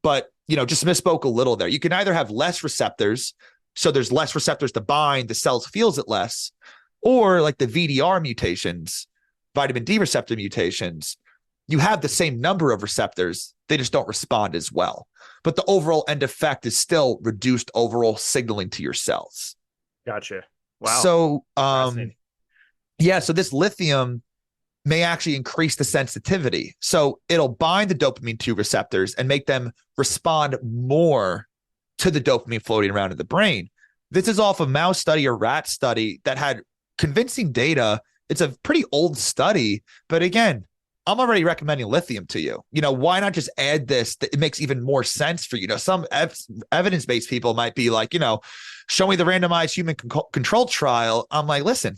but, just misspoke a little there. You can either have less receptors, so there's less receptors to bind, the cells feels it less, or like the VDR mutations, vitamin D receptor mutations, you have the same number of receptors, they just don't respond as well. But the overall end effect is still reduced overall signaling to your cells. Gotcha. Wow. So, so this lithium may actually increase the sensitivity. So it'll bind the dopamine 2 receptors and make them respond more to the dopamine floating around in the brain. This is off a mouse study or rat study that had convincing data. It's a pretty old study, but again, I'm already recommending lithium to you. Why not just add this? It makes even more sense for you. Some evidence-based people might be like, show me the randomized human control trial. I'm like, listen,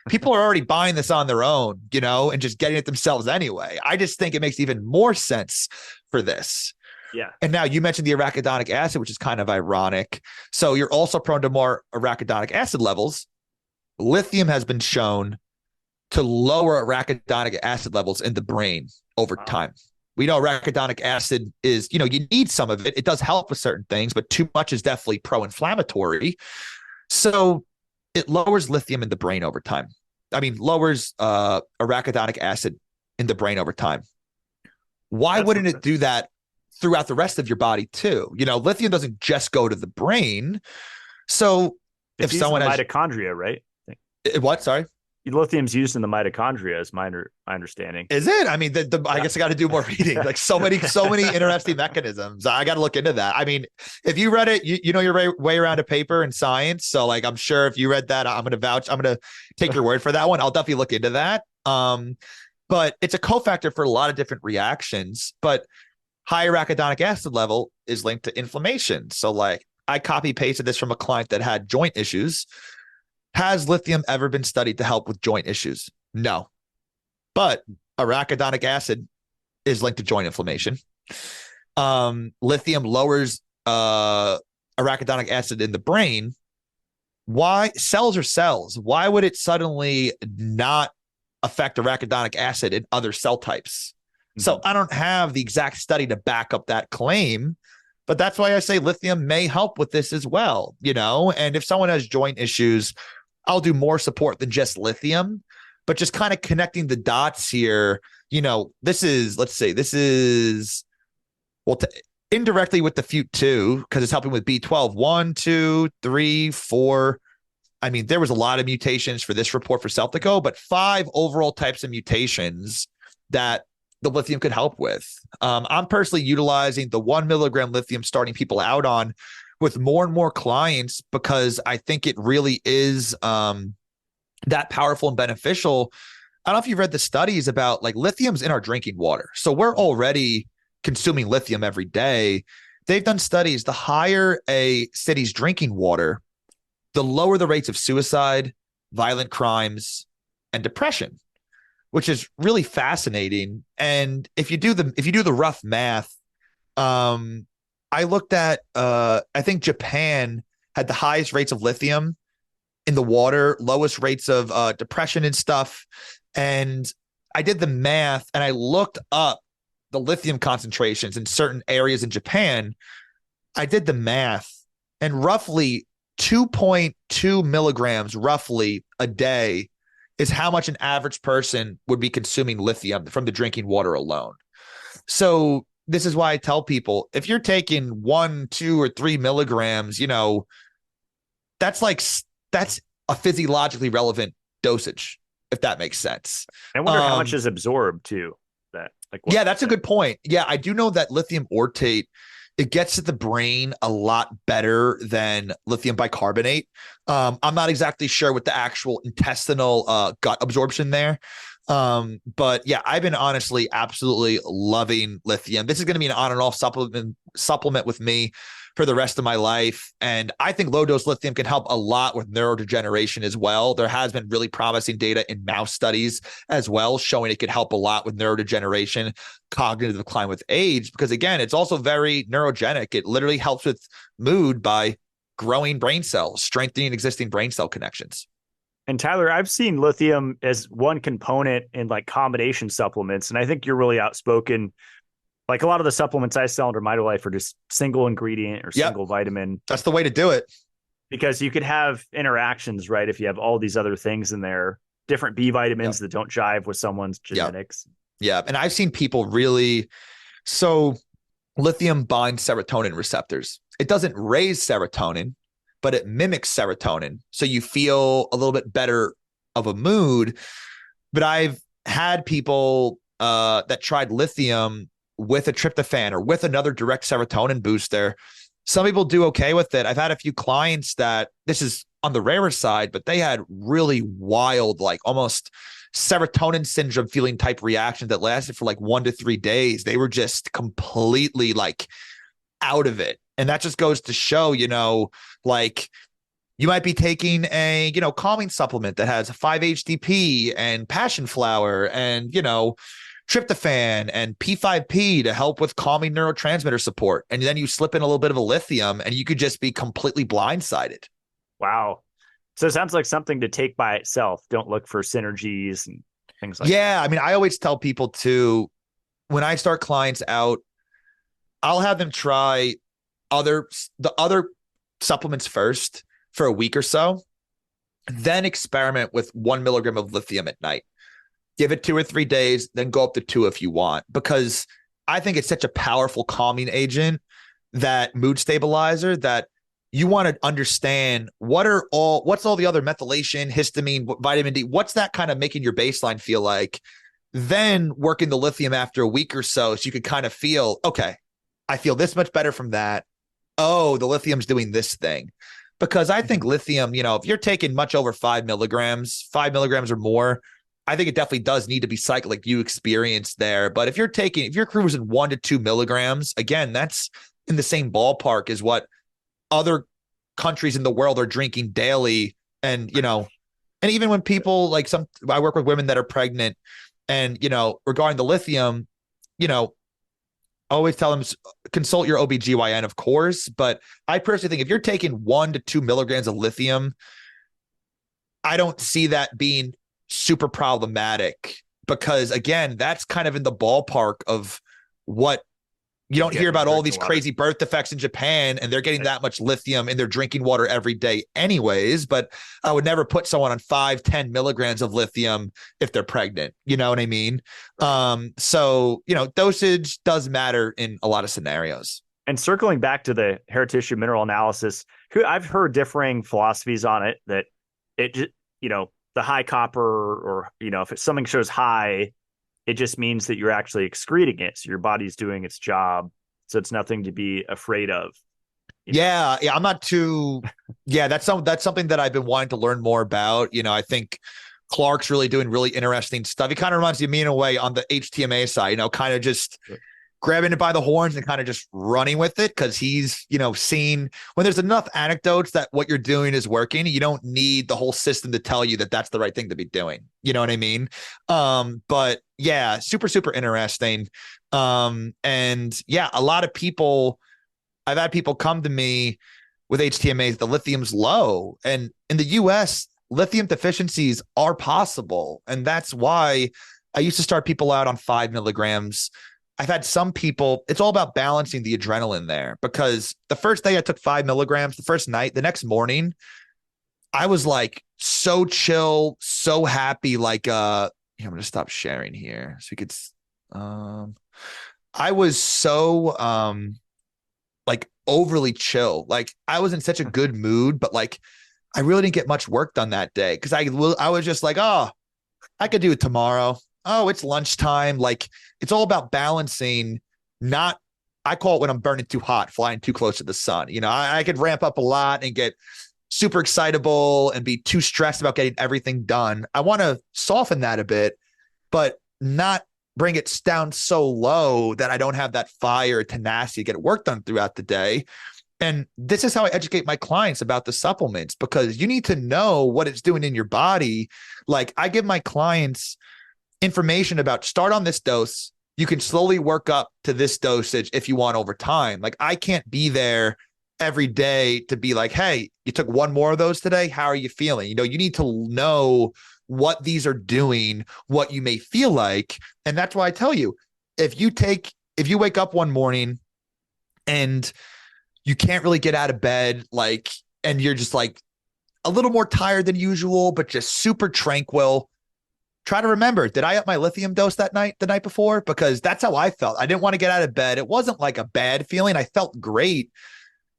people are already buying this on their own, and just getting it themselves anyway. I just think it makes even more sense for this. Yeah. And now you mentioned the arachidonic acid, which is kind of ironic. So you're also prone to more arachidonic acid levels. Lithium has been shown to lower arachidonic acid levels in the brain over time. We know arachidonic acid is, you need some of it. It does help with certain things, but too much is definitely pro-inflammatory. So it lowers lithium in the brain over time. Lowers arachidonic acid in the brain over time. Why wouldn't it do that throughout the rest of your body too? Lithium doesn't just go to the brain. So if someone has mitochondria, right? What? Sorry. Lithium's used in the mitochondria, is my understanding. Is it? I guess I got to do more reading. Like so many interesting mechanisms. I got to look into that. If you read it, you know your way around a paper in science. So like, I'm sure if you read that, I'm going to vouch. I'm going to take your word for that one. I'll definitely look into that. But it's a cofactor for a lot of different reactions. But high arachidonic acid level is linked to inflammation. So like I copy pasted this from a client that had joint issues. Has lithium ever been studied to help with joint issues? No. But arachidonic acid is linked to joint inflammation. Lithium lowers arachidonic acid in the brain. Why? Cells are cells. Why would it suddenly not affect arachidonic acid in other cell types? Mm-hmm. So I don't have the exact study to back up that claim, but that's why I say lithium may help with this as well, you know? And if someone has joint issues, I'll do more support than just lithium, but just kind of connecting the dots here. You know, this is, let's say this is, well, indirectly with the FUT2, because it's helping with B12, 1, 2, 3, 4. I mean, there was a lot of mutations for this report for Selfdecode, but 5 overall types of mutations that the lithium could help with. I'm personally utilizing the 1 milligram lithium, starting people out on with more and more clients, because I think it really is that powerful and beneficial. I don't know if you've read the studies about, like, lithium's in our drinking water. So we're already consuming lithium every day. They've done studies. The higher a city's drinking water, the lower the rates of suicide, violent crimes, and depression, which is really fascinating. And if you do the rough math, I looked at, I think Japan had the highest rates of lithium in the water, lowest rates of depression and stuff. And I did the math and I looked up the lithium concentrations in certain areas in Japan. I did the math, and roughly 2.2 milligrams roughly a day is how much an average person would be consuming lithium from the drinking water alone. So this is why I tell people, if you're taking 1, 2, or 3 milligrams, you know, that's a physiologically relevant dosage, if that makes sense. I wonder how much is absorbed too. Yeah, that's a good point. Yeah, I do know that lithium ortate, it gets to the brain a lot better than lithium bicarbonate. I'm not exactly sure with the actual intestinal gut absorption there. But yeah, I've been honestly absolutely loving lithium. This is going to be an on and off supplement with me for the rest of my life. And I think low dose lithium can help a lot with neurodegeneration as well. There has been really promising data in mouse studies as well, showing it could help a lot with neurodegeneration, cognitive decline with age, because again, it's also very neurogenic. It literally helps with mood by growing brain cells, strengthening existing brain cell connections. And Tyler, I've seen lithium as one component in like combination supplements. And I think you're really outspoken. Like a lot of the supplements I sell under Mitolife are just single ingredient or single vitamin. That's the way to do it. Because you could have interactions, right? If you have all these other things in there, different B vitamins that don't jive with someone's genetics. Yeah. And I've seen people really, so lithium binds serotonin receptors. It doesn't raise serotonin, but it mimics serotonin. So you feel a little bit better of a mood. But I've had people that tried lithium with a tryptophan or with another direct serotonin booster. Some people do okay with it. I've had a few clients that, this is on the rarer side, but they had really wild, like almost serotonin syndrome feeling type reactions that lasted for like 1 to 3 days. They were just completely like out of it. And that just goes to show, you know, like you might be taking a, you know, calming supplement that has 5-HTP and passion flower and, you know, tryptophan and P5P to help with calming neurotransmitter support. And then you slip in a little bit of a lithium and you could just be completely blindsided. Wow. So it sounds like something to take by itself. Don't look for synergies and things like that. Yeah. I mean, I always tell people to, when I start clients out, I'll have them try the other supplements first for a week or so, then experiment with 1 milligram of lithium at night. Give it 2 or 3 days, then go up to 2 if you want, because I think it's such a powerful calming agent, that mood stabilizer, that you want to understand what's all the other methylation, histamine, vitamin D, what's that kind of making your baseline feel like? Then working the lithium after a week or so you could kind of feel, okay, I feel this much better from that. Oh, the lithium's doing this thing. Because I think lithium, you know, if you're taking much over 5 milligrams or more, I think it definitely does need to be cycled like you experienced there. But if you're cruising 1 to 2 milligrams, again, that's in the same ballpark as what other countries in the world are drinking daily. And, and even when people like I work with women that are pregnant and, regarding the lithium, I always tell them consult your OBGYN, of course. But I personally think if you're taking 1 to 2 milligrams of lithium, I don't see that being super problematic because, again, that's kind of in the ballpark of what you don't hear about all these crazy birth defects in Japan, and they're getting that much lithium in their drinking water every day anyways. But I would never put someone on 5-10 milligrams of lithium if they're pregnant. You know what I mean? So, dosage does matter in a lot of scenarios. And circling back to the hair tissue mineral analysis, I've heard differing philosophies on it, that it, the high copper, or, if something shows high, it just means that you're actually excreting it. So your body's doing its job. So it's nothing to be afraid of. Yeah. I'm not too, that's something that I've been wanting to learn more about. I think Clark's really doing really interesting stuff. He kind of reminds me in a way on the HTMA side, kind of just grabbing it by the horns and kind of just running with it. Cause he's, seen when there's enough anecdotes that what you're doing is working, you don't need the whole system to tell you that that's the right thing to be doing. You know what I mean? But yeah, super, super interesting. And yeah, a lot of people, I've had people come to me with HTMAs, the lithium's low, and in the US, lithium deficiencies are possible. And that's why I used to start people out on 5 milligrams. I've had some people, it's all about balancing the adrenaline there, because the first day I took 5 milligrams, the first night, the next morning, I was like so chill, so happy. Like, I'm going to stop sharing here so you could, I was so, like overly chill. Like I was in such a good mood, but like, I really didn't get much work done that day. Cause I was just like, oh, I could do it tomorrow. Oh, it's lunchtime. Like it's all about balancing. I call it when I'm burning too hot, flying too close to the sun. I could ramp up a lot and get super excitable and be too stressed about getting everything done. I want to soften that a bit, but not bring it down so low that I don't have that fire, tenacity to get work done throughout the day. And this is how I educate my clients about the supplements, because you need to know what it's doing in your body. Like I give my clients information about start on this dose. You can slowly work up to this dosage if you want over time. Like I can't be there every day to be like, hey, you took 1 more of those today. How are you feeling? You need to know what these are doing, what you may feel like. And that's why I tell you, if you wake up one morning and you can't really get out of bed, like, and you're just like a little more tired than usual, but just super tranquil, try to remember, did I up my lithium dose the night before? Because that's how I felt. I didn't want to get out of bed. It wasn't like a bad feeling. I felt great.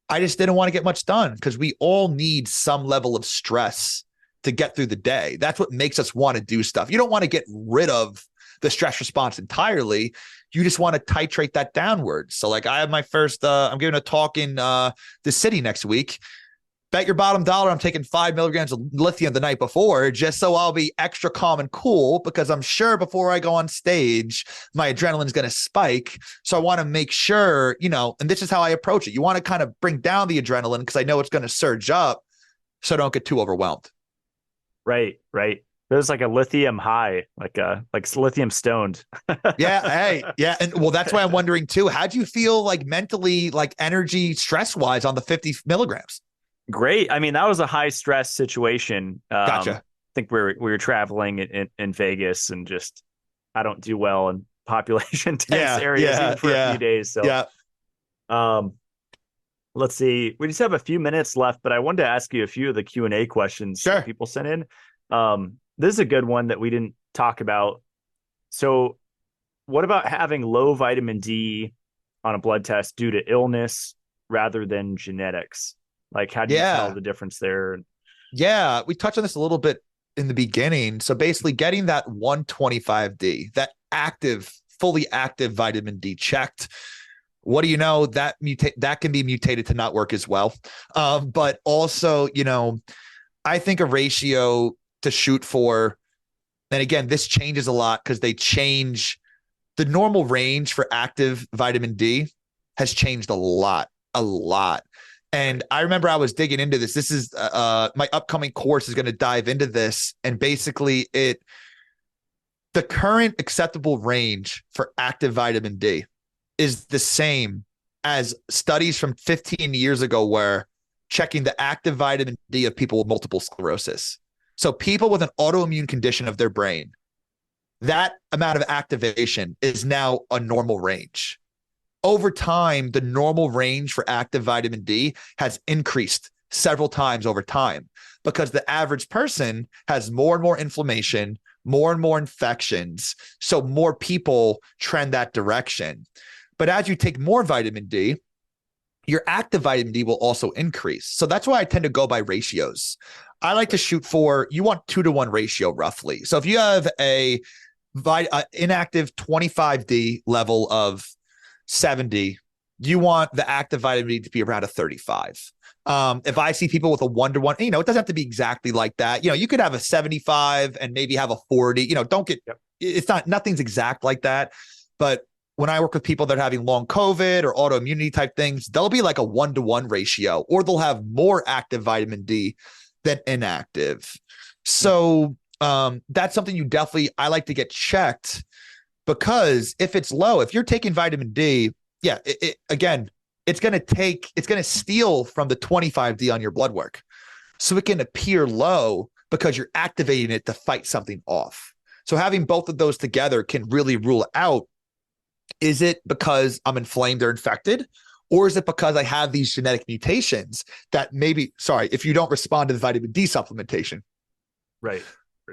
I just didn't want to get much done, because we all need some level of stress to get through the day. That's what makes us want to do stuff. You don't want to get rid of the stress response entirely. You just want to titrate that downwards. So like I have my first, I'm giving a talk in the city next week. Bet your bottom dollar I'm taking 5 milligrams of lithium the night before, just so I'll be extra calm and cool, because I'm sure before I go on stage, my adrenaline is going to spike. So I want to make sure, and this is how I approach it. You want to kind of bring down the adrenaline, because I know it's going to surge up, so don't get too overwhelmed. Right. There's like a lithium high, like lithium stoned. Yeah. Hey. Yeah. And well, that's why I'm wondering too, how'd you feel like mentally, like energy stress wise on the 50 milligrams? Great. I mean, that was a high stress situation. Gotcha. I think we were traveling in Vegas, and just, I don't do well in population dense areas even for a few days. So, let's see. We just have a few minutes left, but I wanted to ask you a few of the Q&A questions that people sent in. This is a good one that we didn't talk about. So what about having low vitamin D on a blood test due to illness rather than genetics? Like, how do you tell the difference there? Yeah, we touched on this a little bit in the beginning. So basically getting that 125D, that fully active vitamin D checked. What do you know? That can be mutated to not work as well. But also, I think a ratio to shoot for, and again, this changes a lot because they change the normal range for active vitamin D has changed a lot. And I remember I was digging into this. This is my upcoming course is going to dive into this. And basically the current acceptable range for active vitamin D is the same as studies from 15 years ago were checking the active vitamin D of people with multiple sclerosis. So people with an autoimmune condition of their brain, that amount of activation is now a normal range. Over time, the normal range for active vitamin D has increased several times over time because the average person has more and more inflammation, more and more infections. So more people trend that direction. But as you take more vitamin D, your active vitamin D will also increase. So that's why I tend to go by ratios. I like to shoot for, you want 2-to-1 ratio roughly. So if you have a inactive 25D level of 70, you want the active vitamin D to be around a 35. If I see people with a 1-to-1, it doesn't have to be exactly like that. You could have a 75 and maybe have a 40, it's not, nothing's exact like that. But when I work with people that are having long COVID or autoimmunity type things, they'll be like a 1-to-1 ratio, or they'll have more active vitamin D than inactive. So that's something I like to get checked, because if it's low, if you're taking vitamin D, it's going to steal from the 25D on your blood work. So it can appear low because you're activating it to fight something off. So having both of those together can really rule out, is it because I'm inflamed or infected? Or is it because I have these genetic mutations that if you don't respond to the vitamin D supplementation. Right.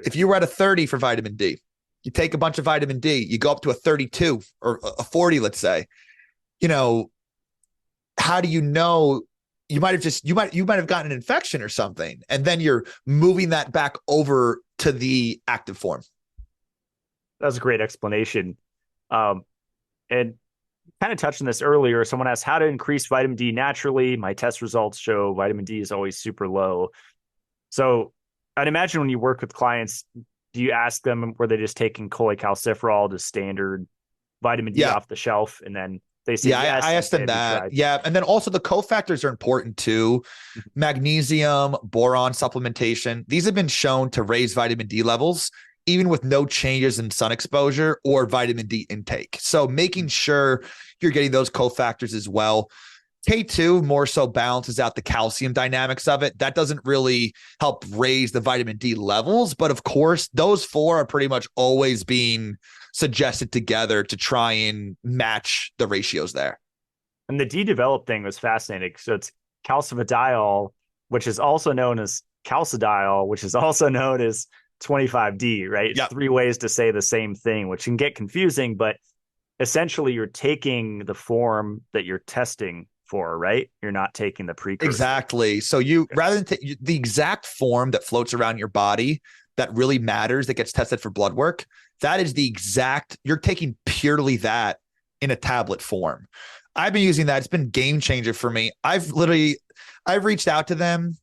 If you were at a 30 for vitamin D, you take a bunch of vitamin D, you go up to a 32 or a 40, let's say, how do you know? You might have gotten an infection or something, and then you're moving that back over to the active form. That was a great explanation. And kind of touched on this earlier. Someone asked how to increase vitamin D naturally. My test results show vitamin D is always super low. So I'd imagine when you work with clients, do you ask them, were they just taking cholecalciferol, just standard vitamin D off the shelf? And then they say, yes. I asked them that. Yeah. And then also the cofactors are important too. Magnesium, boron supplementation. These have been shown to raise vitamin D levels, even with no changes in sun exposure or vitamin D intake. So making sure you're getting those cofactors as well. K2 more so balances out the calcium dynamics of it. That doesn't really help raise the vitamin D levels. But of course, those four are pretty much always being suggested together to try and match the ratios there. And the D-developed thing was fascinating. So it's calcifidiol, which is also known as calcidiol, which is also known as 25D, right? It's 3 ways to say the same thing, which can get confusing, but essentially you're taking the form that you're testing for, right? You're not taking the precursor. Exactly. So rather than the exact form that floats around your body that really matters, that gets tested for blood work, that is you're taking purely that in a tablet form. I've been using that. It's been game changer for me. I've reached out to them.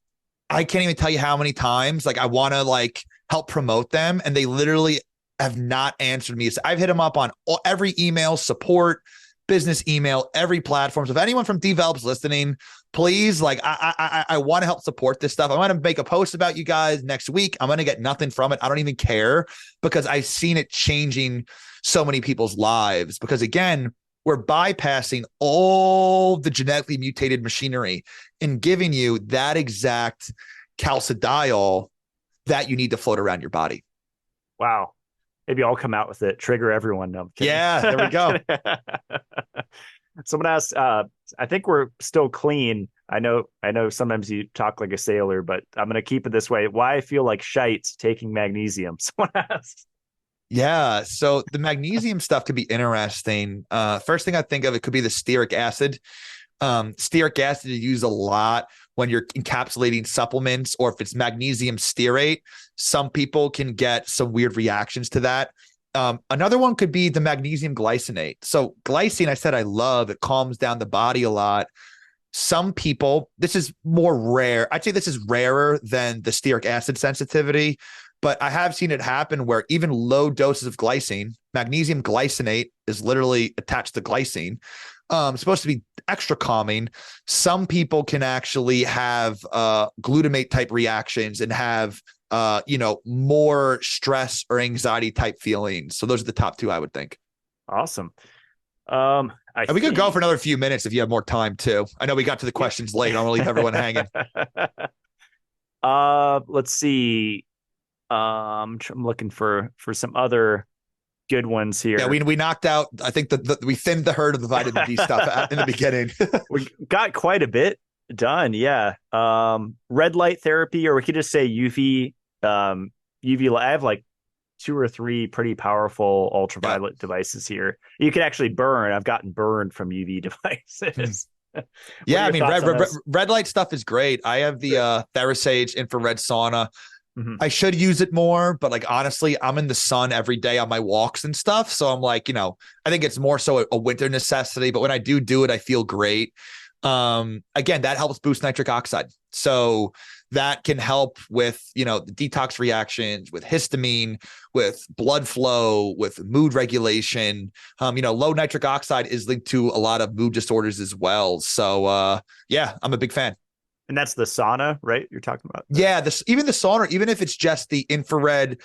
I can't even tell you how many times. I want to help promote them, and they literally have not answered me. So I've hit them up on every email, support, business email, every platform. So if anyone from Develop's listening, please, I want to help support this stuff. I want to make a post about you guys next week. I'm going to get nothing from it. I don't even care, because I've seen it changing so many people's lives. Because again, we're bypassing all the genetically mutated machinery and giving you that exact calcidiol that you need to float around your body. Wow. Maybe I'll come out with it. Trigger everyone. No, yeah, there we go. Someone asked, I think we're still clean. I know sometimes you talk like a sailor, but I'm going to keep it this way. Why I feel like shite taking magnesium. Someone asked. Yeah. So the magnesium stuff could be interesting. First thing I think of, it could be the stearic acid. Stearic acid is used a lot when you're encapsulating supplements, or if it's magnesium stearate. Some people can get some weird reactions to that. Another one could be the magnesium glycinate. So glycine, I said I love, it calms down the body a lot. Some people, this is more rare. I'd say this is rarer than the stearic acid sensitivity, but I have seen it happen where even low doses of glycine, magnesium glycinate is literally attached to glycine, supposed to be extra calming. Some people can actually have glutamate type reactions and have more stress or anxiety type feelings. So those are the top two, I would think. Awesome. And we could go for another few minutes if you have more time too. I know we got to the questions late. I don't want to leave everyone hanging. Let's see. I'm looking for some other good ones here. Yeah, we knocked out. I think we thinned the herd of the vitamin D stuff in the beginning. We got quite a bit done. Yeah. Red light therapy, or we could just say UV. UV. I have like 2 or 3 pretty powerful ultraviolet devices here. You can actually burn. I've gotten burned from UV devices. Yeah, I mean, red light stuff is great. I have the TheraSage infrared sauna. Mm-hmm. I should use it more, but like, honestly, I'm in the sun every day on my walks and stuff. So I'm like, I think it's more so a winter necessity, but when I do it, I feel great. Again, that helps boost nitric oxide. So that can help with, the detox reactions, with histamine, with blood flow, with mood regulation. Low nitric oxide is linked to a lot of mood disorders as well. So, yeah, I'm a big fan. And that's the sauna, right? You're talking about? Yeah, even the sauna, even if it's just the infrared,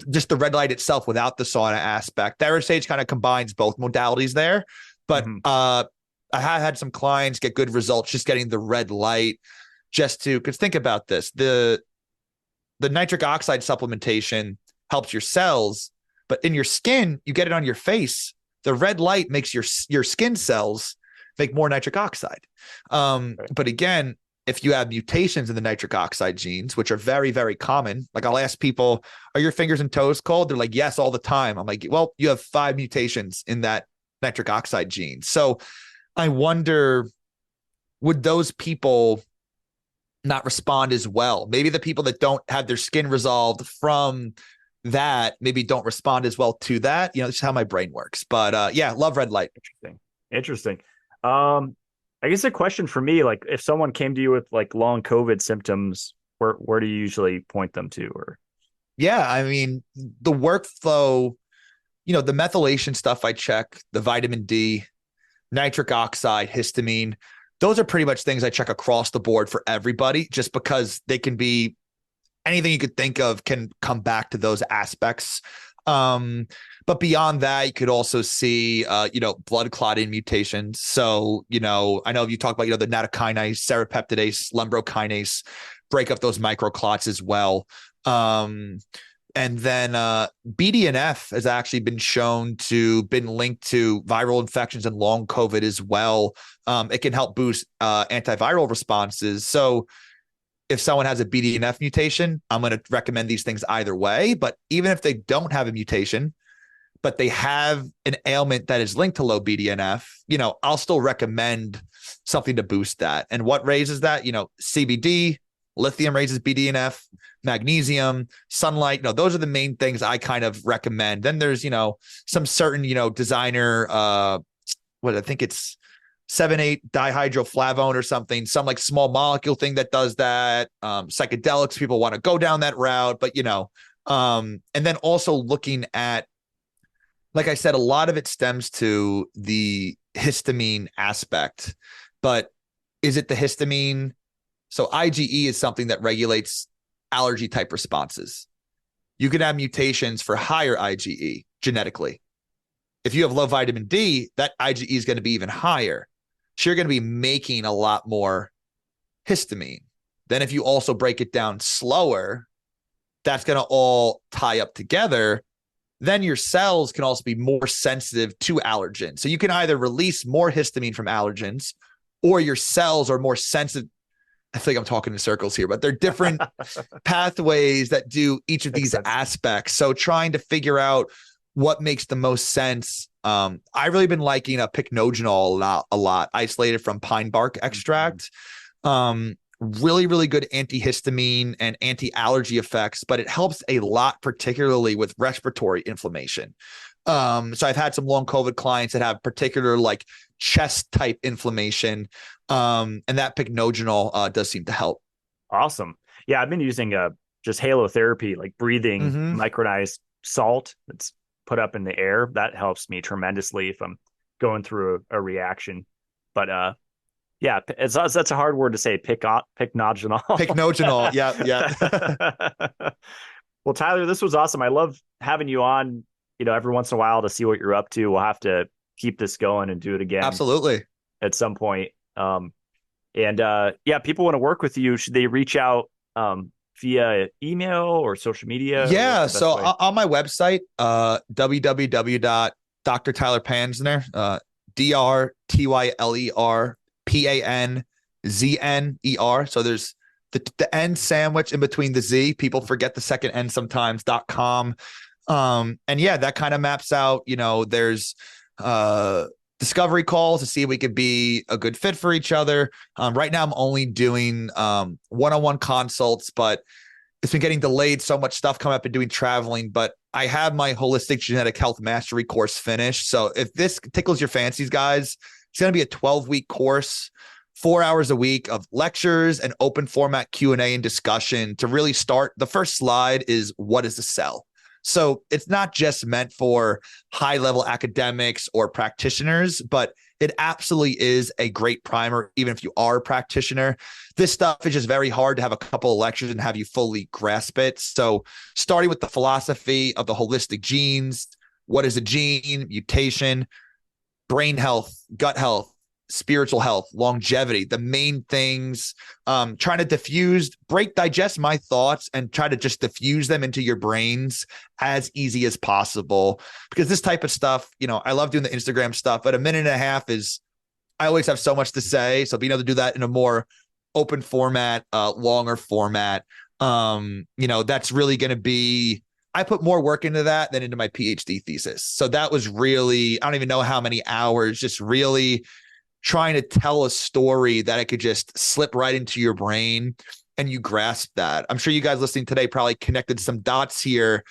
just the red light itself without the sauna aspect. TheraSage kind of combines both modalities there. But I have had some clients get good results just getting the red light, because think about this. The nitric oxide supplementation helps your cells, but in your skin, you get it on your face. The red light makes your skin cells make more nitric oxide. But again, if you have mutations in the nitric oxide genes, which are very, very common, like I'll ask people, are your fingers and toes cold? They're like, yes, all the time. I'm like, well, you have 5 mutations in that nitric oxide gene. So I wonder, would those people not respond as well? Maybe the people that don't have their skin resolved from that maybe don't respond as well to that. This is how my brain works. But yeah, love red light. Interesting. I guess a question for me, like if someone came to you with like long COVID symptoms, where do you usually point them to? Or yeah, I mean, the workflow, the methylation stuff I check, the vitamin D, nitric oxide, histamine, those are pretty much things I check across the board for everybody, just because they can be anything you could think of can come back to those aspects. But beyond that, you could also see, blood clotting mutations. So, I know you talk about, the nattokinase, serrapeptidase, lumbrokinase, break up those microclots as well. And then BDNF has actually been shown to been linked to viral infections and long COVID as well. It can help boost antiviral responses. So if someone has a BDNF mutation, I'm going to recommend these things either way. But even if they don't have a mutation, but they have an ailment that is linked to low BDNF, I'll still recommend something to boost that. And what raises that? CBD, lithium raises BDNF, magnesium, sunlight. Those are the main things I kind of recommend. Then there's, some certain, designer, I think it's 7,8 dihydroflavone or something, some like small molecule thing that does that. Psychedelics, people want to go down that route, but and then also looking at, like I said, a lot of it stems to the histamine aspect, but is it the histamine? So IgE is something that regulates allergy type responses. You can have mutations for higher IgE genetically. If you have low vitamin D, that IgE is going to be even higher. So you're going to be making a lot more histamine. Then if you also break it down slower, that's going to all tie up together. Then your cells can also be more sensitive to allergens. So you can either release more histamine from allergens, or your cells are more sensitive. I feel like I'm talking in circles here, but they're different pathways that do each of these aspects. So trying to figure out what makes the most sense. I've really been liking a pycnogenol a lot, isolated from pine bark extract. Really, really good antihistamine and anti-allergy effects, but it helps a lot, particularly with respiratory inflammation. So I've had some long COVID clients that have particular like chest type inflammation. And that pycnogenol does seem to help. Awesome. Yeah, I've been using just halotherapy, like breathing micronized salt that's put up in the air. That helps me tremendously if I'm going through a reaction. But yeah, that's a hard word to say. Pycnogenol. Pycnogenol. Yeah, yeah. Well, Tyler, this was awesome. I love having you on, every once in a while to see what you're up to. We'll have to keep this going and do it again Absolutely. at some point. And yeah, people want to work with you. Should they reach out via email or social media? Or Yeah. what's the best So way? on my website, www.drtylerpanzner, DrTylerPanzner. So there's the N sandwich in between the Z. People forget the second N sometimes, .com. And yeah, that kind of maps out, there's discovery calls to see if we could be a good fit for each other. Right now I'm only doing one-on-one consults, but it's been getting delayed. So much stuff coming up and doing traveling, but I have my holistic genetic health mastery course finished. So if this tickles your fancies, guys, it's going to be a 12-week course, 4 hours a week of lectures and open format Q&A and discussion to really start. The first slide is, what is the cell? So it's not just meant for high level academics or practitioners, but it absolutely is a great primer, even if you are a practitioner. This stuff is just very hard to have a couple of lectures and have you fully grasp it. So starting with the philosophy of the holistic genes, what is a gene, mutation, brain health, gut health, spiritual health, longevity, the main things, trying to digest my thoughts and try to just diffuse them into your brains as easy as possible. Because this type of stuff, I love doing the Instagram stuff, but a minute and a half I always have so much to say. So being able to do that in a more open format, longer format, that's really going to be, I put more work into that than into my PhD thesis. So that was really, I don't even know how many hours, just really trying to tell a story that I could just slip right into your brain and you grasp that. I'm sure you guys listening today probably connected some dots here.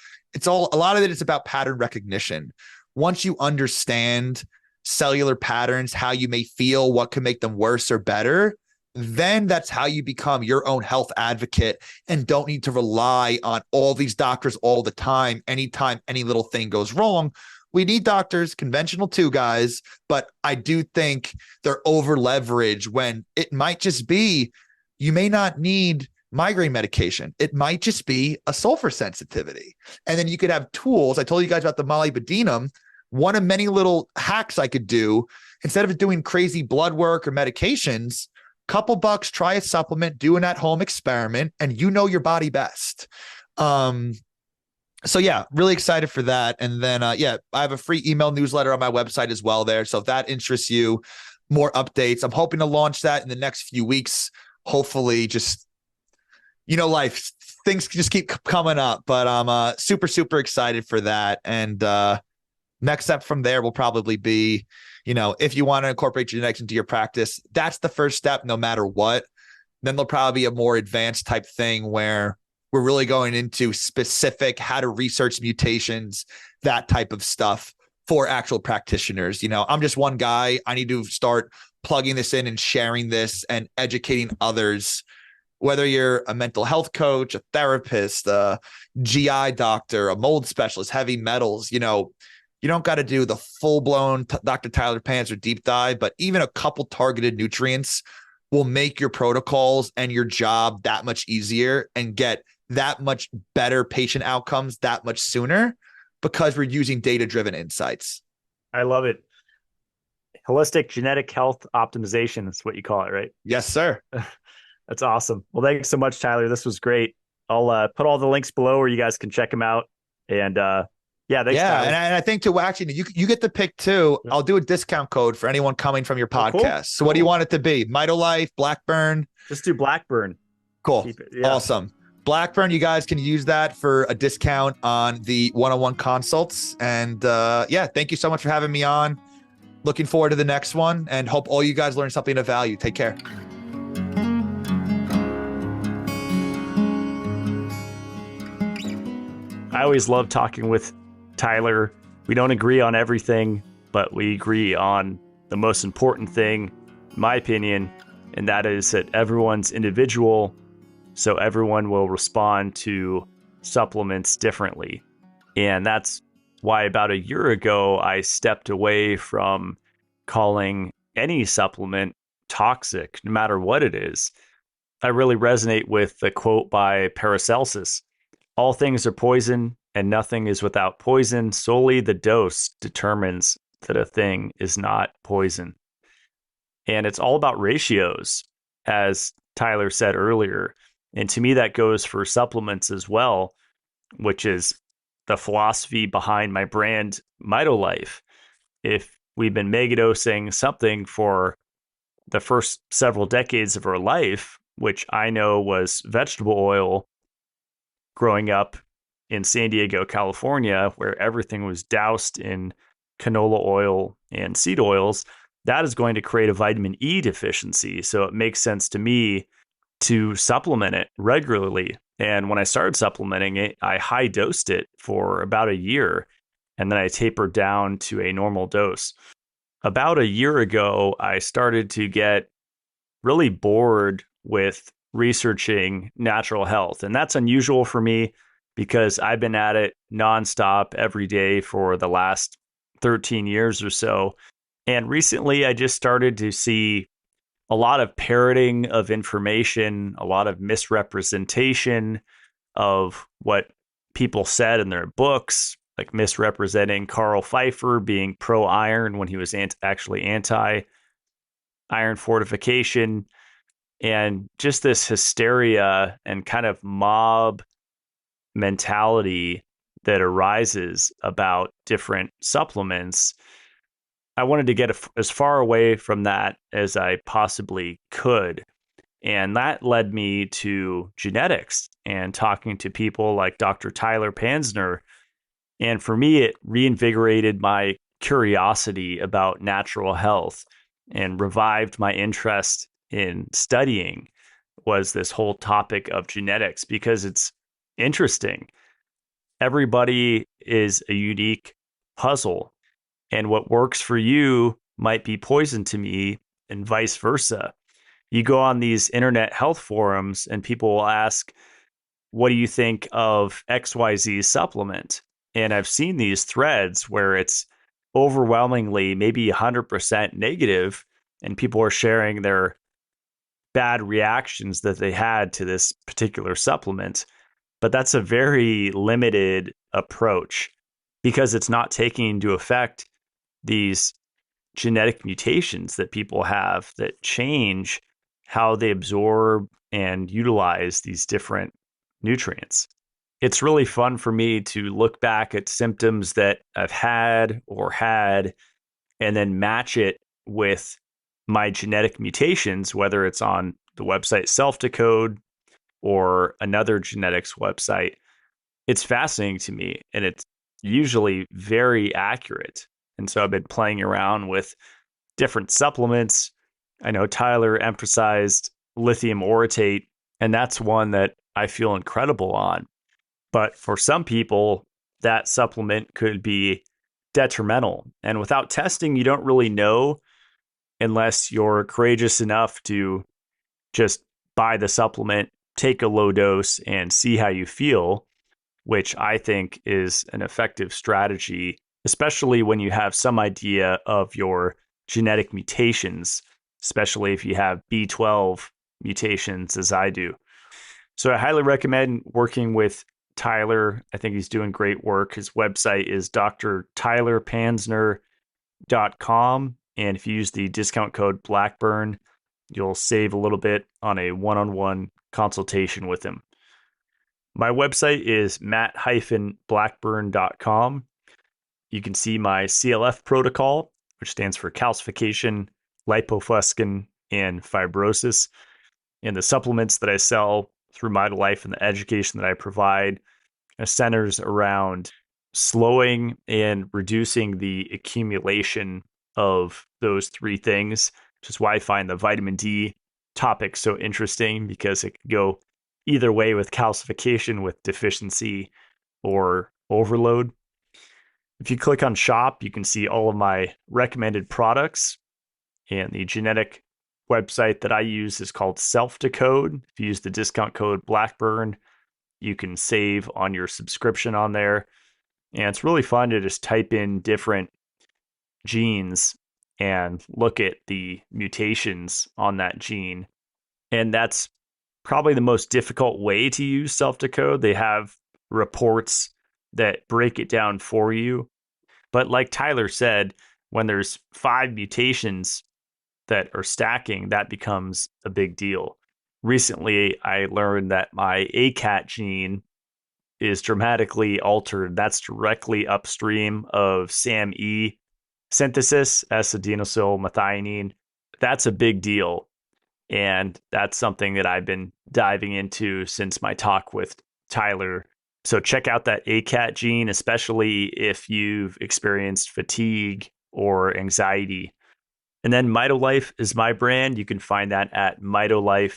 A lot of it is about pattern recognition. Once you understand cellular patterns, how you may feel, what can make them worse or better, then that's how you become your own health advocate and don't need to rely on all these doctors all the time. Anytime any little thing goes wrong, we need doctors, conventional too, guys, but I do think they're over leveraged when it might just be, you may not need migraine medication. It might just be a sulfur sensitivity. And then you could have tools. I told you guys about the molybdenum. One of many little hacks I could do, instead of doing crazy blood work or medications, couple bucks, try a supplement, do an at-home experiment, and your body best. So yeah, really excited for that. And then, I have a free email newsletter on my website as well there. So if that interests you, more updates. I'm hoping to launch that in the next few weeks. Hopefully just, life, things just keep coming up, but I'm super, super excited for that. And next step from there will probably be, if you want to incorporate genetics into your practice, that's the first step, no matter what. Then there'll probably be a more advanced type thing where we're really going into specific how to research mutations, that type of stuff for actual practitioners. I'm just one guy. I need to start plugging this in and sharing this and educating others, whether you're a mental health coach, a therapist, a GI doctor, a mold specialist, heavy metals, you don't got to do the full-blown Dr. Tyler Panzner deep dive, but even a couple targeted nutrients will make your protocols and your job that much easier and get that much better patient outcomes that much sooner because we're using data-driven insights. I love it. Holistic genetic health optimization is what you call it, right? Yes, sir. That's awesome. Well, thanks so much, Tyler. This was great. I'll put all the links below where you guys can check them out. And thanks, Tyler. And I think to actually, you get the pick too. I'll do a discount code for anyone coming from your podcast. Cool. So what do you want it to be? Mitolife, Blackburn? Just do Blackburn. Cool. Awesome. Blackburn, you guys can use that for a discount on the one-on-one consults. And thank you so much for having me on. Looking forward to the next one and hope all you guys learn something of value. Take care. I always love talking with Tyler. We don't agree on everything, but we agree on the most important thing, in my opinion, and that is that everyone's individual, so everyone will respond to supplements differently. And that's why about a year ago, I stepped away from calling any supplement toxic, no matter what it is. I really resonate with the quote by Paracelsus: all things are poison, and nothing is without poison. Solely the dose determines that a thing is not poison. And it's all about ratios, as Tyler said earlier. And to me, that goes for supplements as well, which is the philosophy behind my brand, Mitolife. If we've been megadosing something for the first several decades of our life, which I know was vegetable oil growing up in San Diego, California, where everything was doused in canola oil and seed oils, that is going to create a vitamin E deficiency. So it makes sense to me to supplement it regularly. And when I started supplementing it, I high dosed it for about a year, and then I tapered down to a normal dose. About a year ago, I started to get really bored with researching natural health. And that's unusual for me because I've been at it nonstop every day for the last 13 years or so. And recently, I just started to see a lot of parroting of information, a lot of misrepresentation of what people said in their books, like misrepresenting Carl Pfeiffer being pro iron when he was actually anti iron fortification, and just this hysteria and kind of mob mentality that arises about different supplements. I wanted to get as far away from that as I possibly could. And that led me to genetics and talking to people like Dr. Tyler Panzner. And for me, it reinvigorated my curiosity about natural health and revived my interest in studying was this whole topic of genetics because it's interesting. Everybody is a unique puzzle, and what works for you might be poison to me, and vice versa. You go on these internet health forums, and people will ask, what do you think of XYZ supplement? And I've seen these threads where it's overwhelmingly maybe 100% negative, and people are sharing their bad reactions that they had to this particular supplement. But that's a very limited approach because it's not taking into effect these genetic mutations that people have that change how they absorb and utilize these different nutrients. It's really fun for me to look back at symptoms that I've had and then match it with my genetic mutations, whether it's on the website Selfdecode or another genetics website. It's fascinating to me, and it's usually very accurate. And so I've been playing around with different supplements. I know Tyler emphasized lithium orotate, and that's one that I feel incredible on. But for some people, that supplement could be detrimental. And without testing, you don't really know unless you're courageous enough to just buy the supplement, take a low dose, and see how you feel, which I think is an effective strategy, especially when you have some idea of your genetic mutations, especially if you have B12 mutations, as I do. So I highly recommend working with Tyler. I think he's doing great work. His website is drtylerpanzner.com. And if you use the discount code Blackburn, you'll save a little bit on a one-on-one consultation with him. My website is matt-blackburn.com. You can see my CLF protocol, which stands for calcification, lipofuscin, and fibrosis. And the supplements that I sell through Mitolife and the education that I provide centers around slowing and reducing the accumulation of those three things, which is why I find the vitamin D topic so interesting because it could go either way with calcification, with deficiency, or overload. If you click on shop, you can see all of my recommended products, and the genetic website that I use is called Selfdecode. If you use the discount code Blackburn, you can save on your subscription on there. And it's really fun to just type in different genes and look at the mutations on that gene. And that's probably the most difficult way to use Selfdecode. They have reports that break it down for you. But like Tyler said, when there's 5 mutations that are stacking, that becomes a big deal. Recently, I learned that my ACAT gene is dramatically altered. That's directly upstream of SAMe synthesis, S-adenosylmethionine. That's a big deal. And that's something that I've been diving into since my talk with Tyler. So check out that ACAT gene, especially if you've experienced fatigue or anxiety. And then Mitolife is my brand. You can find that at mitolife.co.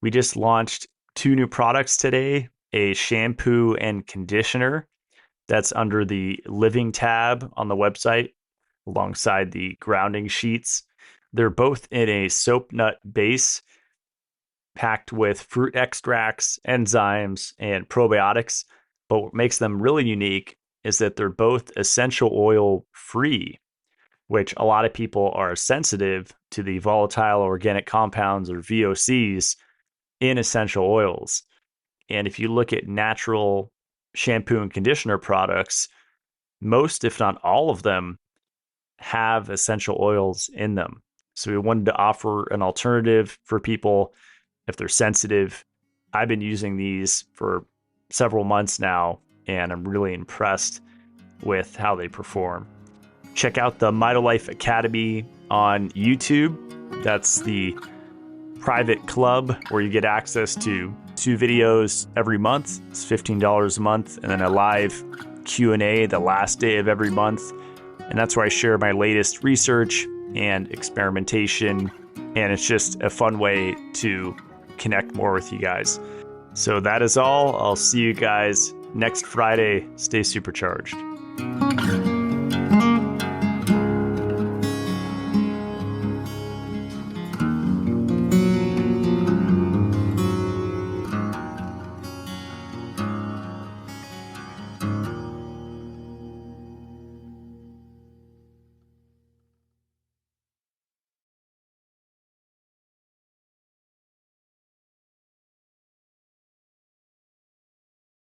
We just launched 2 new products today, a shampoo and conditioner that's under the living tab on the website alongside the grounding sheets. They're both in a soap nut base packed with fruit extracts, enzymes, and probiotics. But what makes them really unique is that they're both essential oil free, which a lot of people are sensitive to the volatile organic compounds or VOCs in essential oils. And if you look at natural shampoo and conditioner products, most, if not all of them, have essential oils in them. So we wanted to offer an alternative for people if they're sensitive. I've been using these for several months now, and I'm really impressed with how they perform. Check out the Mitolife Academy on YouTube. That's the private club where you get access to 2 videos every month. It's $15 a month, and then a live Q&A the last day of every month. And that's where I share my latest research and experimentation. And it's just a fun way to connect more with you guys. So that is all. I'll see you guys next Friday. Stay supercharged.